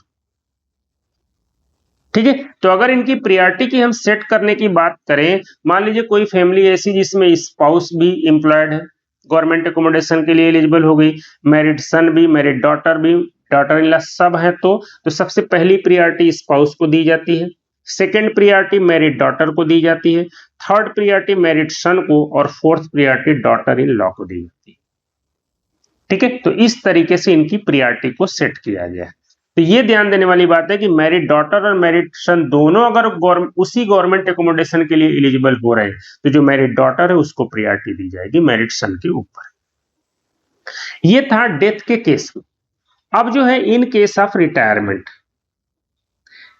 A: ठीक है, तो अगर इनकी प्रियॉरिटी की हम सेट करने की बात करें, मान लीजिए कोई फैमिली ऐसी जिसमें स्पाउस भी एम्प्लॉयड है, गवर्नमेंट अकोमोडेशन के लिए एलिजिबल हो गई, मैरिड सन भी, मैरिड डॉटर भी, डॉटर इन लॉ सब है, तो सबसे पहली प्रियॉरिटी स्पाउस को दी जाती है, सेकेंड प्रियॉरिटी मैरिड डॉटर को दी जाती है, थर्ड प्रियॉरिटी मैरिड सन को, और fourth priority daughter in law को दी जाती है। ठीक है, तो इस तरीके से इनकी प्रियॉरिटी को सेट किया गया है। तो ये ध्यान देने वाली बात है कि मैरिड डॉटर और मैरिड सन दोनों अगर उसी गवर्नमेंट एकोमोडेशन के लिए एलिजिबल हो रहे हैं, तो जो मैरिड डॉटर है उसको प्रियॉरिटी दी जाएगी मैरिड सन के ऊपर। ये था डेथ के केस में। अब जो है इन केस ऑफ रिटायरमेंट,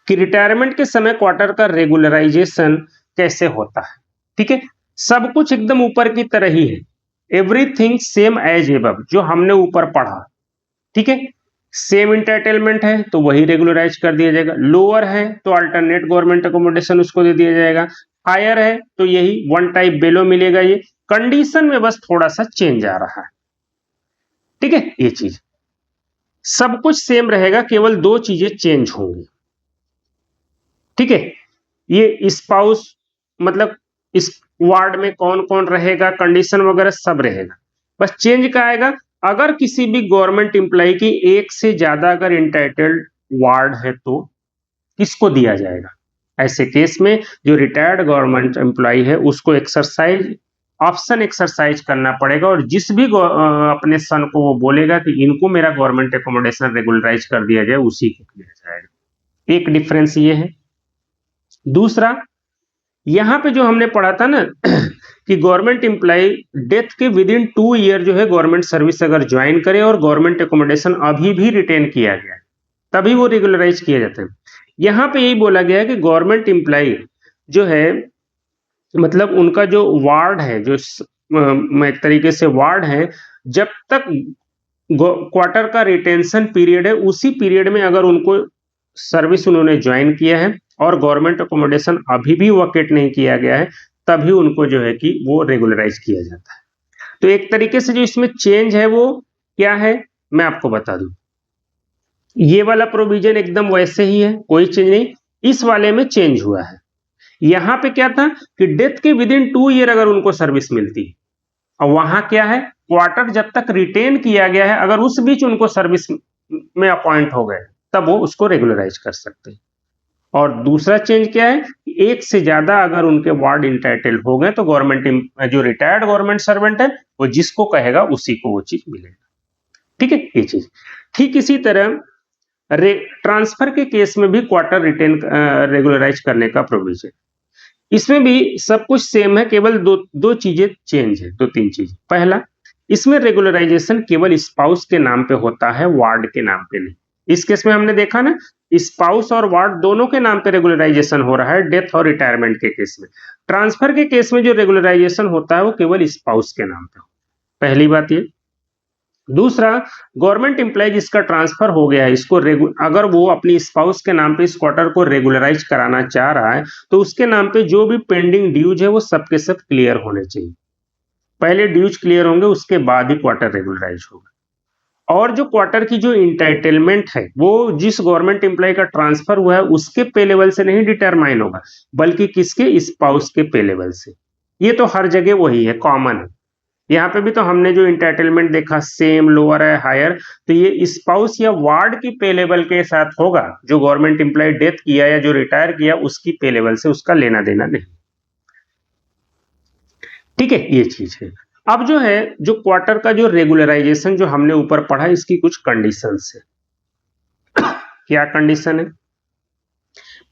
A: कि रिटायरमेंट के समय क्वार्टर का रेगुलराइजेशन कैसे होता है। ठीक है, सब कुछ एकदम ऊपर की तरह ही है, एवरीथिंग सेम एज एबव, जो हमने ऊपर पढ़ा। ठीक है, सेम इंटाइटलमेंट है तो वही रेगुलराइज कर दिया जाएगा, लोअर है तो अल्टरनेट गवर्नमेंट अकोमोडेशन उसको दे दिया जाएगा, हायर है तो यही वन टाइप बेलो मिलेगा। ये कंडीशन में बस थोड़ा सा चेंज आ रहा है। ठीक है, ये चीज सब कुछ सेम रहेगा, केवल दो चीजें चेंज होंगी। ठीक है, ये स्पाउस मतलब इस वार्ड में कौन कौन रहेगा, कंडीशन वगैरह सब रहेगा, बस चेंज क्या आएगा, अगर किसी भी गवर्नमेंट एम्प्लॉय की एक से ज्यादा अगर इंटाइटल्ड वार्ड है तो किसको दिया जाएगा। ऐसे केस में जो रिटायर्ड गवर्नमेंट एम्प्लॉय है उसको ऑप्शन एक्सरसाइज करना पड़ेगा, और जिस भी अपने सन को वो बोलेगा कि इनको मेरा गवर्नमेंट एकोमोडेशन रेगुलराइज कर दिया जाए, उसी को दिया जाएगा। एक डिफरेंस ये है। दूसरा, यहां पे जो हमने पढ़ा था ना कि गवर्नमेंट एम्प्लॉय डेथ के विद इन 2 ईयर जो है गवर्नमेंट सर्विस अगर ज्वाइन करे और गवर्नमेंट एकोमोडेशन अभी भी रिटेन किया गया तभी वो रेगुलराइज किया जाता है। यहां पे यही बोला गया है कि गवर्नमेंट एम्प्लॉय जो है मतलब उनका जो वार्ड है, जो एक तरीके से वार्ड है, जब तक क्वार्टर का रिटेंशन पीरियड है, उसी पीरियड में अगर उनको सर्विस उन्होंने ज्वाइन किया है और गवर्नमेंट अकोमोडेशन अभी भी वैकेट नहीं किया गया है, तभी उनको जो है कि वो रेगुलराइज किया जाता है। तो एक तरीके से जो इसमें चेंज है वो क्या है, मैं आपको बता दूं। ये वाला प्रोविजन एकदम वैसे ही है, कोई चेंज नहीं। इस वाले में चेंज हुआ है। यहां पे क्या था कि डेथ के विद इन 2 ईयर अगर उनको सर्विस मिलती, और वहां क्या है, क्वार्टर जब तक रिटेन किया गया है, अगर उस बीच उनको सर्विस में अपॉइंट हो गए, तब वो उसको रेगुलराइज कर सकते हैं। और दूसरा चेंज क्या है, एक से ज्यादा अगर उनके वार्ड इंटाइटल हो गए तो गवर्नमेंट जो रिटायर्ड गवर्नमेंट सर्वेंट है वो जिसको कहेगा उसी को वो चीज मिलेगा। ठीक है, ये चीज। ठीक इसी तरह ट्रांसफर के केस में भी क्वार्टर रिटेन रेगुलराइज करने का प्रोविजन, इसमें भी सब कुछ सेम है, केवल दो चीजें चेंज है, 2-3 चीज। पहला, इसमें रेगुलराइजेशन केवल स्पाउस के नाम पे होता है, वार्ड के नाम पे नहीं। इस केस में हमने देखा ना, स्पाउस और वार्ड दोनों के नाम पे रेगुलराइजेशन हो रहा है डेथ और रिटायरमेंट के केस में। ट्रांसफर के केस में जो रेगुलराइजेशन होता है वो केवल स्पाउस के नाम पे। पहली बात ये। दूसरा, गवर्नमेंट एम्प्लॉय जिसका ट्रांसफर हो गया है, इसको अगर वो अपनी स्पाउस के नाम पे इस क्वार्टर को रेगुलराइज कराना चाह रहा है, तो उसके नाम पे जो भी पेंडिंग ड्यूज है वो सबके सब क्लियर होने चाहिए। पहले ड्यूज क्लियर होंगे, उसके बाद ही क्वार्टर रेगुलराइज होगा। और जो क्वार्टर की जो इंटाइटलमेंट है वो जिस गवर्नमेंट एम्प्लॉय का ट्रांसफर हुआ है उसके पे लेवल से नहीं डिटरमाइन होगा, बल्कि किसके, स्पाउस के पे लेवल से। ये तो हर जगह वही है, कॉमन है। यहाँ पे भी तो हमने जो इंटाइटलमेंट देखा, सेम, लोअर है, हायर, तो ये स्पाउस या वार्ड की पे लेवल के साथ होगा। जो गवर्नमेंट एम्प्लॉय डेथ किया या जो रिटायर किया उसकी पे लेवल से उसका लेना देना नहीं। ठीक है, ये चीज है। अब जो है, जो क्वार्टर का जो रेगुलराइजेशन जो हमने ऊपर पढ़ा, इसकी कुछ कंडीशंस है। क्या कंडीशन है?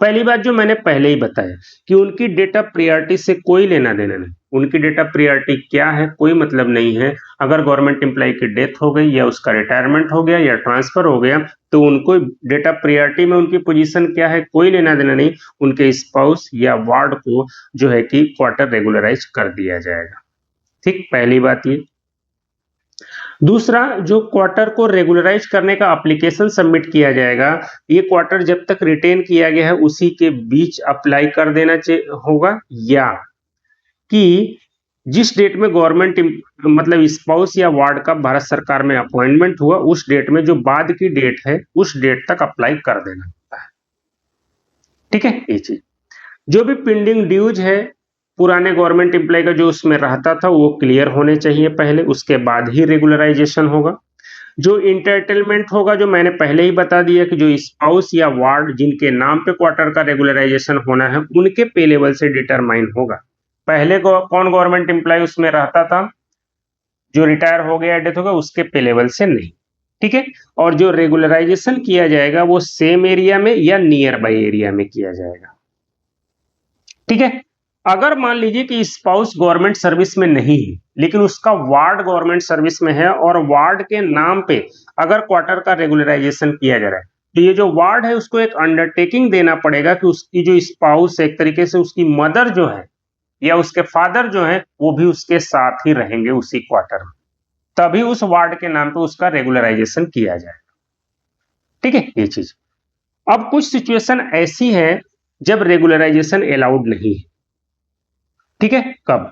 A: पहली बात जो मैंने पहले ही बताया कि उनकी डेट ऑफ प्रियॉरिटी से कोई लेना देना नहीं। उनकी डेट ऑफ प्रियॉरिटी क्या है, कोई मतलब नहीं है। अगर गवर्नमेंट एम्प्लॉय की डेथ हो गई या उसका रिटायरमेंट हो गया या ट्रांसफर हो गया, तो उनको डेट ऑफ प्रियॉरिटी में उनकी पोजीशन क्या है, कोई लेना देना नहीं। उनके स्पाउस या वार्ड को जो है कि क्वार्टर रेगुलराइज कर दिया जाएगा। ठीक, पहली बात ये। दूसरा, जो क्वार्टर को रेगुलराइज करने का एप्लीकेशन सबमिट किया जाएगा, ये क्वार्टर जब तक रिटेन किया गया है उसी के बीच अप्लाई कर देना होगा, या कि जिस डेट में गवर्नमेंट मतलब स्पाउस या वार्ड का भारत सरकार में अपॉइंटमेंट हुआ उस डेट में जो बाद की डेट है उस डेट तक अप्लाई कर देना होता है। ठीक है, ये चीज। जो भी पेंडिंग ड्यूज है पुराने गवर्नमेंट एम्प्लॉय का जो उसमें रहता था वो क्लियर होने चाहिए पहले, उसके बाद ही रेगुलराइजेशन होगा। जो इंटाइटलमेंट होगा, जो मैंने पहले ही बता दिया कि जो स्पाउस या वार्ड जिनके नाम पे क्वार्टर का रेगुलराइजेशन होना है उनके पे लेवल से डिटरमाइन होगा। पहले कौन गवर्नमेंट एम्प्लॉय उसमें रहता था, जो रिटायर हो गया, डेथ हो गया, उसके पे लेवल से नहीं। ठीक है, और जो रेगुलराइजेशन किया जाएगा वो सेम एरिया में या नियर बाई एरिया में किया जाएगा। ठीक है, अगर मान लीजिए कि स्पाउस गवर्नमेंट सर्विस में नहीं है लेकिन उसका वार्ड गवर्नमेंट सर्विस में है और वार्ड के नाम पे अगर क्वार्टर का रेगुलराइजेशन किया जा रहा है, तो ये जो वार्ड है उसको एक अंडरटेकिंग देना पड़ेगा कि उसकी जो स्पाउस है, एक तरीके से उसकी मदर जो है या उसके फादर जो है वो भी उसके साथ ही रहेंगे उसी क्वार्टर में, तभी उस वार्ड के नाम पे उसका रेगुलराइजेशन किया जाएगा। ठीक है, ये चीज। अब कुछ सिचुएशन ऐसी है जब रेगुलराइजेशन अलाउड नहीं है। ठीक है, कब?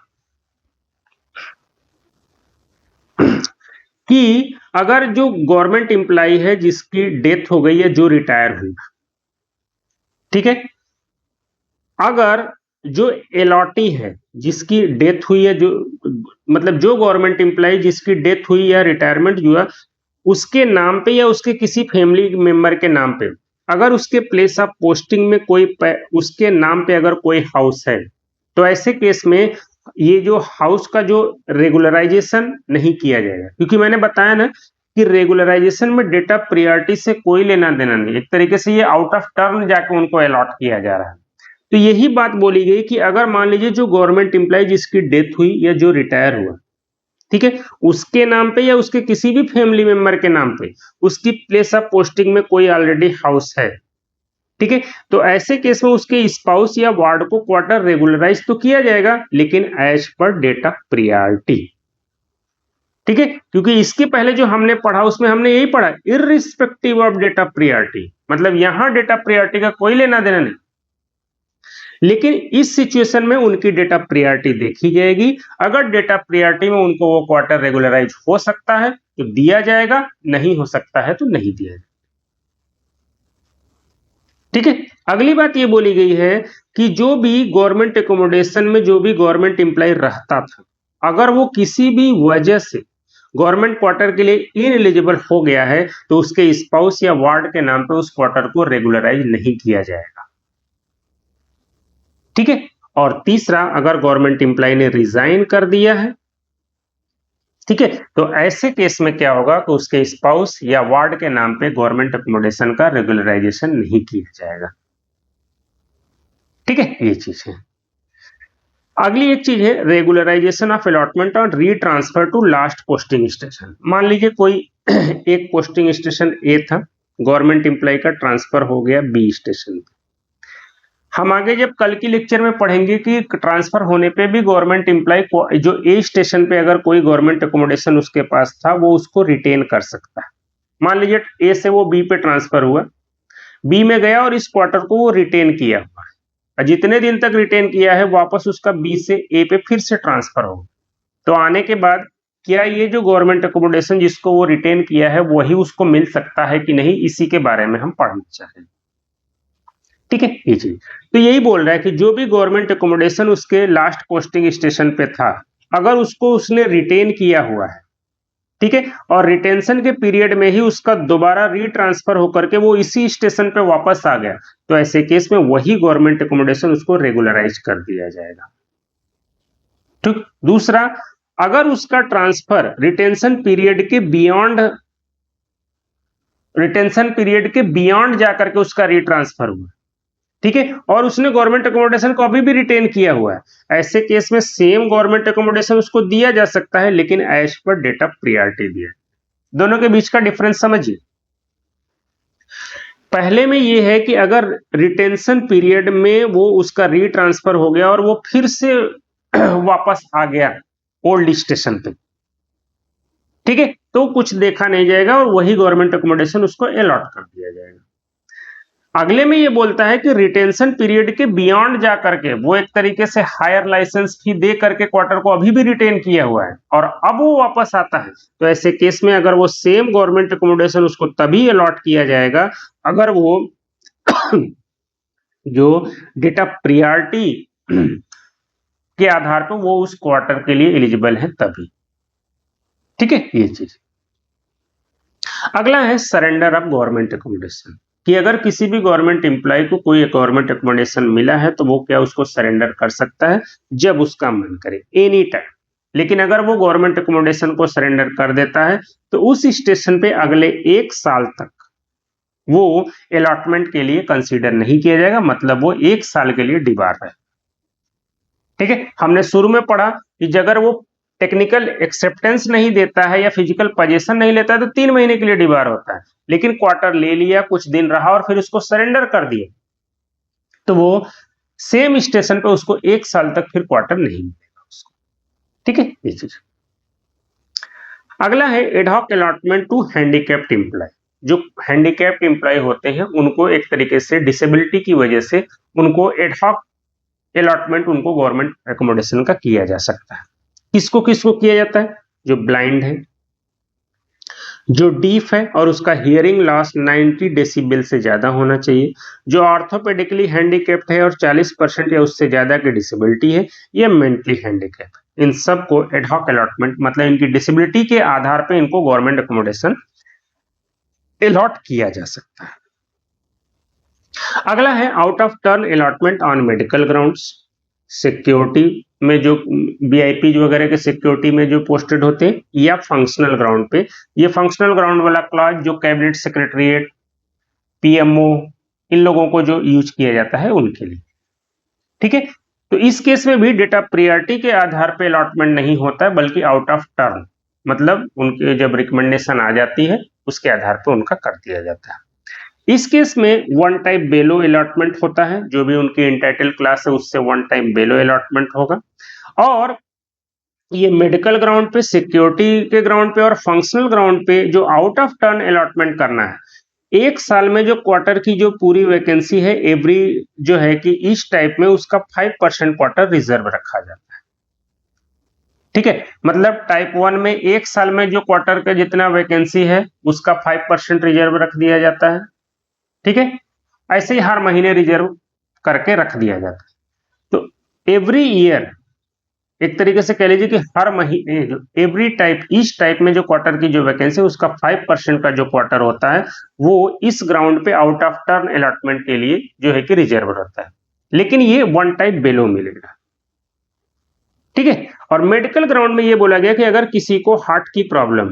A: कि अगर जो गवर्नमेंट एम्प्लॉय है जिसकी डेथ हो गई है, जो रिटायर हुई, ठीक है, अगर जो एलॉटी है जिसकी डेथ हुई है, जो मतलब जो गवर्नमेंट एम्प्लॉय जिसकी डेथ हुई या रिटायरमेंट हुआ उसके नाम पे या उसके किसी फैमिली मेंबर के नाम पे, अगर उसके प्लेस ऑफ पोस्टिंग में कोई उसके नाम पे अगर कोई हाउस है, तो ऐसे केस में ये जो हाउस का जो रेगुलराइजेशन नहीं किया जाएगा, क्योंकि मैंने बताया ना कि रेगुलराइजेशन में डेटा प्रियॉरिटी से कोई लेना देना नहीं। एक तरीके से ये आउट ऑफ टर्न जाके उनको अलॉट किया जा रहा है। तो यही बात बोली गई कि अगर मान लीजिए जो गवर्नमेंट एम्प्लॉय जिसकी डेथ हुई या जो रिटायर हुआ, ठीक है, उसके नाम पे या उसके किसी भी फैमिली मेंबर के नाम पे उसकी प्लेस ऑफ पोस्टिंग में कोई ऑलरेडी हाउस है, ठीक है, तो ऐसे केस में उसके स्पाउस या वार्ड को क्वार्टर रेगुलराइज तो किया जाएगा लेकिन एज पर डेटा प्रियॉरिटी। ठीक है, क्योंकि इसके पहले जो हमने पढ़ा उसमें हमने यही पढ़ा, irrespective of date of priority, मतलब यहां डेट ऑफ प्रियॉरिटी का कोई लेना देना नहीं, लेकिन इस सिचुएशन में उनकी डेट ऑफ प्रियॉरिटी देखी जाएगी। अगर डेट ऑफ प्रियॉरिटी में उनको वो क्वार्टर रेगुलराइज हो सकता है तो दिया जाएगा, नहीं हो सकता है तो नहीं दिया जाएगा। ठीक है, अगली बात ये बोली गई है कि जो भी गवर्नमेंट एकोमोडेशन में जो भी गवर्नमेंट एम्प्लॉय रहता था, अगर वो किसी भी वजह से गवर्नमेंट क्वार्टर के लिए इनएलिजिबल हो गया है तो उसके स्पाउस या वार्ड के नाम पे उस क्वार्टर को रेगुलराइज नहीं किया जाएगा। ठीक है, और तीसरा, अगर गवर्नमेंट एम्प्लॉय ने रिजाइन कर दिया है, ठीक है, तो ऐसे केस में क्या होगा कि उसके स्पाउस या वार्ड के नाम पे गवर्नमेंट एकोमोडेशन का रेगुलराइजेशन नहीं किया जाएगा। ठीक है, ये चीज है। अगली एक चीज है रेगुलराइजेशन ऑफ अलॉटमेंट और रीट्रांसफर टू लास्ट पोस्टिंग स्टेशन। मान लीजिए कोई एक पोस्टिंग स्टेशन ए था, गवर्नमेंट एम्प्लॉय का ट्रांसफर हो गया बी स्टेशन पे। हम आगे जब कल की लेक्चर में पढ़ेंगे कि ट्रांसफर होने पे भी गवर्नमेंट एम्प्लॉय को जो ए स्टेशन पे अगर कोई गवर्नमेंट एकोमोडेशन उसके पास था वो उसको रिटेन कर सकता है। मान लीजिए ए से वो बी पे ट्रांसफर हुआ, बी में गया और इस क्वार्टर को वो रिटेन किया हुआ है, और जितने दिन तक रिटेन किया है वापस उसका बी से ए पे फिर से ट्रांसफर होगा, तो आने के बाद क्या ये जो गवर्नमेंट एकोमोडेशन जिसको वो रिटेन किया है वही उसको मिल सकता है कि नहीं, इसी के बारे में हम पढ़ना चाह रहे हैं। ठीक है, ये चीज तो यही बोल रहा है कि जो भी गवर्नमेंट एकोमोडेशन उसके लास्ट पोस्टिंग स्टेशन पे था, अगर उसको उसने रिटेन किया हुआ है, ठीक है, और रिटेंशन के पीरियड में ही उसका दोबारा रीट्रांसफर होकर के वो इसी स्टेशन पे वापस आ गया, तो ऐसे केस में वही गवर्नमेंट एकोमोडेशन उसको रेगुलराइज कर दिया जाएगा। ठीक, दूसरा, अगर उसका ट्रांसफर रिटेंशन पीरियड के बियॉन्ड जाकर के उसका रीट्रांसफर हुआ, ठीक है, और उसने गवर्नमेंट एकोमोडेशन को अभी भी रिटेन किया हुआ है, ऐसे केस में सेम गवर्नमेंट एकोमोडेशन उसको दिया जा सकता है, लेकिन as per date of priority दिया। दोनों के बीच का डिफरेंस समझिए। पहले में ये है कि अगर रिटेंशन पीरियड में वो उसका रीट्रांसफर हो गया और वो फिर से वापस आ गया ओल्ड स्टेशन पे, ठीक है, तो कुछ देखा नहीं जाएगा और वही गवर्नमेंट एकोमोडेशन उसको अलॉट कर दिया जाएगा। अगले में ये बोलता है कि रिटेंशन पीरियड के बियॉन्ड जा करके वो एक तरीके से हायर लाइसेंस फी दे करके क्वार्टर को अभी भी रिटेन किया हुआ है और अब वो वापस आता है, तो ऐसे केस में अगर वो सेम गवर्नमेंट एकोमोडेशन उसको तभी अलॉट किया जाएगा अगर वो जो डेट ऑफ प्रियॉरिटी के आधार पर वो उस क्वार्टर के लिए एलिजिबल है तभी। ठीक है, ये चीज। अगला है सरेंडर ऑफ गवर्नमेंट एकोमोडेशन, कि अगर किसी भी गवर्नमेंट एम्प्लॉय को कोई गवर्नमेंट एकोमोडेशन मिला है तो वो क्या उसको सरेंडर कर सकता है जब उसका मन करे, एनी टाइम। लेकिन अगर वो गवर्नमेंट एकोमोडेशन को सरेंडर कर देता है तो उस स्टेशन पे अगले 1 साल तक वो अलॉटमेंट के लिए कंसीडर नहीं किया जाएगा, मतलब वो 1 साल के लिए डिबार है। ठीक है, हमने शुरू में पढ़ा कि अगर वो टेक्निकल एक्सेप्टेंस नहीं देता है या फिजिकल पोजीशन नहीं लेता है तो 3 महीने के लिए डिबार होता है, लेकिन क्वार्टर ले लिया, कुछ दिन रहा और फिर उसको सरेंडर कर दिया तो वो सेम स्टेशन पे उसको 1 साल तक फिर क्वार्टर नहीं मिलेगा उसको। ठीक है, ये चीज। अगला है ad hoc allotment to handicapped employ. जो हैंडीकैप्ड एम्प्लॉय होते हैं उनको एक तरीके से डिसेबिलिटी की वजह से उनको एडहॉक अलॉटमेंट उनको गवर्नमेंट एकोमोडेशन का किया जा सकता है। किसको किसको किया जाता है? जो ब्लाइंड है, जो डीफ है और उसका हियरिंग लॉस 90 डेसिबल से ज्यादा होना चाहिए, जो ऑर्थोपेडिकली हैंडीकैप्ड है और 40% या उससे ज्यादा की डिसेबिलिटी है, या मेंटली हैंडीकैप, इन सब को एडहॉक अलॉटमेंट मतलब इनकी डिसेबिलिटी के आधार पर इनको गवर्नमेंट एकोमोडेशन अलॉट किया जा सकता है। अगला है out of turn allotment on medical grounds. Security में जो वीआईपी वगैरह के सिक्योरिटी में जो पोस्टेड होते हैं या फंक्शनल ग्राउंड पे, ये फंक्शनल ग्राउंड वाला क्लॉज जो कैबिनेट सेक्रेटरीट, पीएमओ, इन लोगों को जो यूज किया जाता है उनके लिए। ठीक है, तो इस केस में भी डेटा प्रियॉरिटी के आधार पे अलॉटमेंट नहीं होता है बल्कि आउट ऑफ टर्न, मतलब उनके जब रिकमेंडेशन आ जाती है उसके आधार पर उनका कर दिया जाता है। इस केस में वन टाइप बेलो अलॉटमेंट होता है, जो भी उनकी इंटाइटल क्लास है उससे वन टाइम बेलो अलॉटमेंट होगा। और ये मेडिकल ग्राउंड पे, सिक्योरिटी के ग्राउंड पे और फंक्शनल ग्राउंड पे जो आउट ऑफ टर्न अलॉटमेंट करना है, एक साल में जो क्वार्टर की जो पूरी वैकेंसी है, एवरी जो है कि इस टाइप में उसका 5% क्वार्टर रिजर्व रखा जाता है। ठीक है, मतलब टाइप 1 में एक साल में जो क्वार्टर का जितना वैकेंसी है उसका 5% रिजर्व रख दिया जाता है। ठीक है, ऐसे ही हर महीने रिजर्व करके रख दिया जाता है। तो एवरी ईयर एक तरीके से कह लीजिए कि हर महीने एवरी टाइप, इस टाइप में जो क्वार्टर की जो वैकेंसी उसका 5% का जो क्वार्टर होता है वो इस ग्राउंड पे आउट ऑफ टर्न अलॉटमेंट के लिए जो है कि रिजर्व रहता है, लेकिन ये वन टाइप बेलो मिलेगा। ठीक है, और मेडिकल ग्राउंड में ये बोला गया कि अगर किसी को हार्ट की प्रॉब्लम,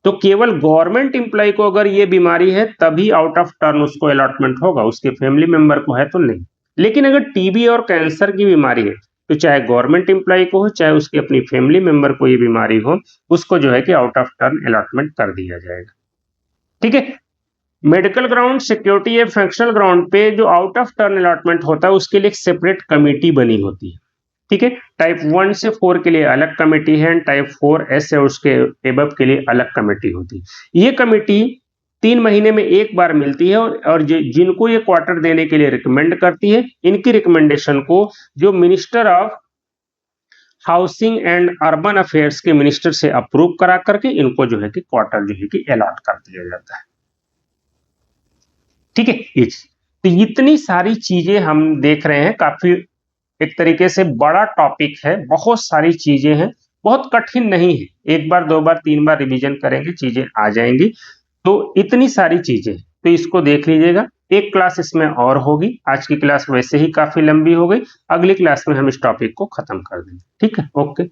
A: तो केवल गवर्नमेंट एम्प्लॉय को अगर ये बीमारी है तभी आउट ऑफ टर्न उसको अलॉटमेंट होगा, उसके फैमिली मेंबर को है तो नहीं। लेकिन अगर टीबी और कैंसर की बीमारी है तो चाहे गवर्नमेंट एम्प्लॉय को हो चाहे उसके अपनी फैमिली मेंबर को ये बीमारी हो, उसको जो है कि आउट ऑफ टर्न अलॉटमेंट कर दिया जाएगा। ठीक है, मेडिकल ग्राउंड, सिक्योरिटी या फंक्शनल ग्राउंड पे जो आउट ऑफ टर्न अलॉटमेंट होता है उसके लिए एक सेपरेट कमेटी बनी होती है। ठीक है, टाइप 1 से 4 के लिए अलग कमेटी है, टाइप 4 से उसके एबव के लिए अलग कमेटी होती है। ये कमेटी 3 महीने में एक बार मिलती है और जिनको ये क्वार्टर देने के लिए रिकमेंड करती है, इनकी रिकमेंडेशन को जो minister of housing and urban affairs के मिनिस्टर से अप्रूव करा करके इनको जो है कि क्वार्टर जो है कि अलॉट कर दिया जाता है। ठीक है, तो इतनी सारी चीजें हम देख रहे हैं, काफी एक तरीके से बड़ा टॉपिक है, बहुत सारी चीजें हैं, बहुत कठिन नहीं है, एक बार 2 बार 3 बार रिवीजन करेंगे चीजें आ जाएंगी। तो इतनी सारी चीजें, तो इसको देख लीजिएगा। एक क्लास इसमें और होगी, आज की क्लास वैसे ही काफी लंबी हो गई, अगली क्लास में हम इस टॉपिक को खत्म कर देंगे। ठीक है, ओके।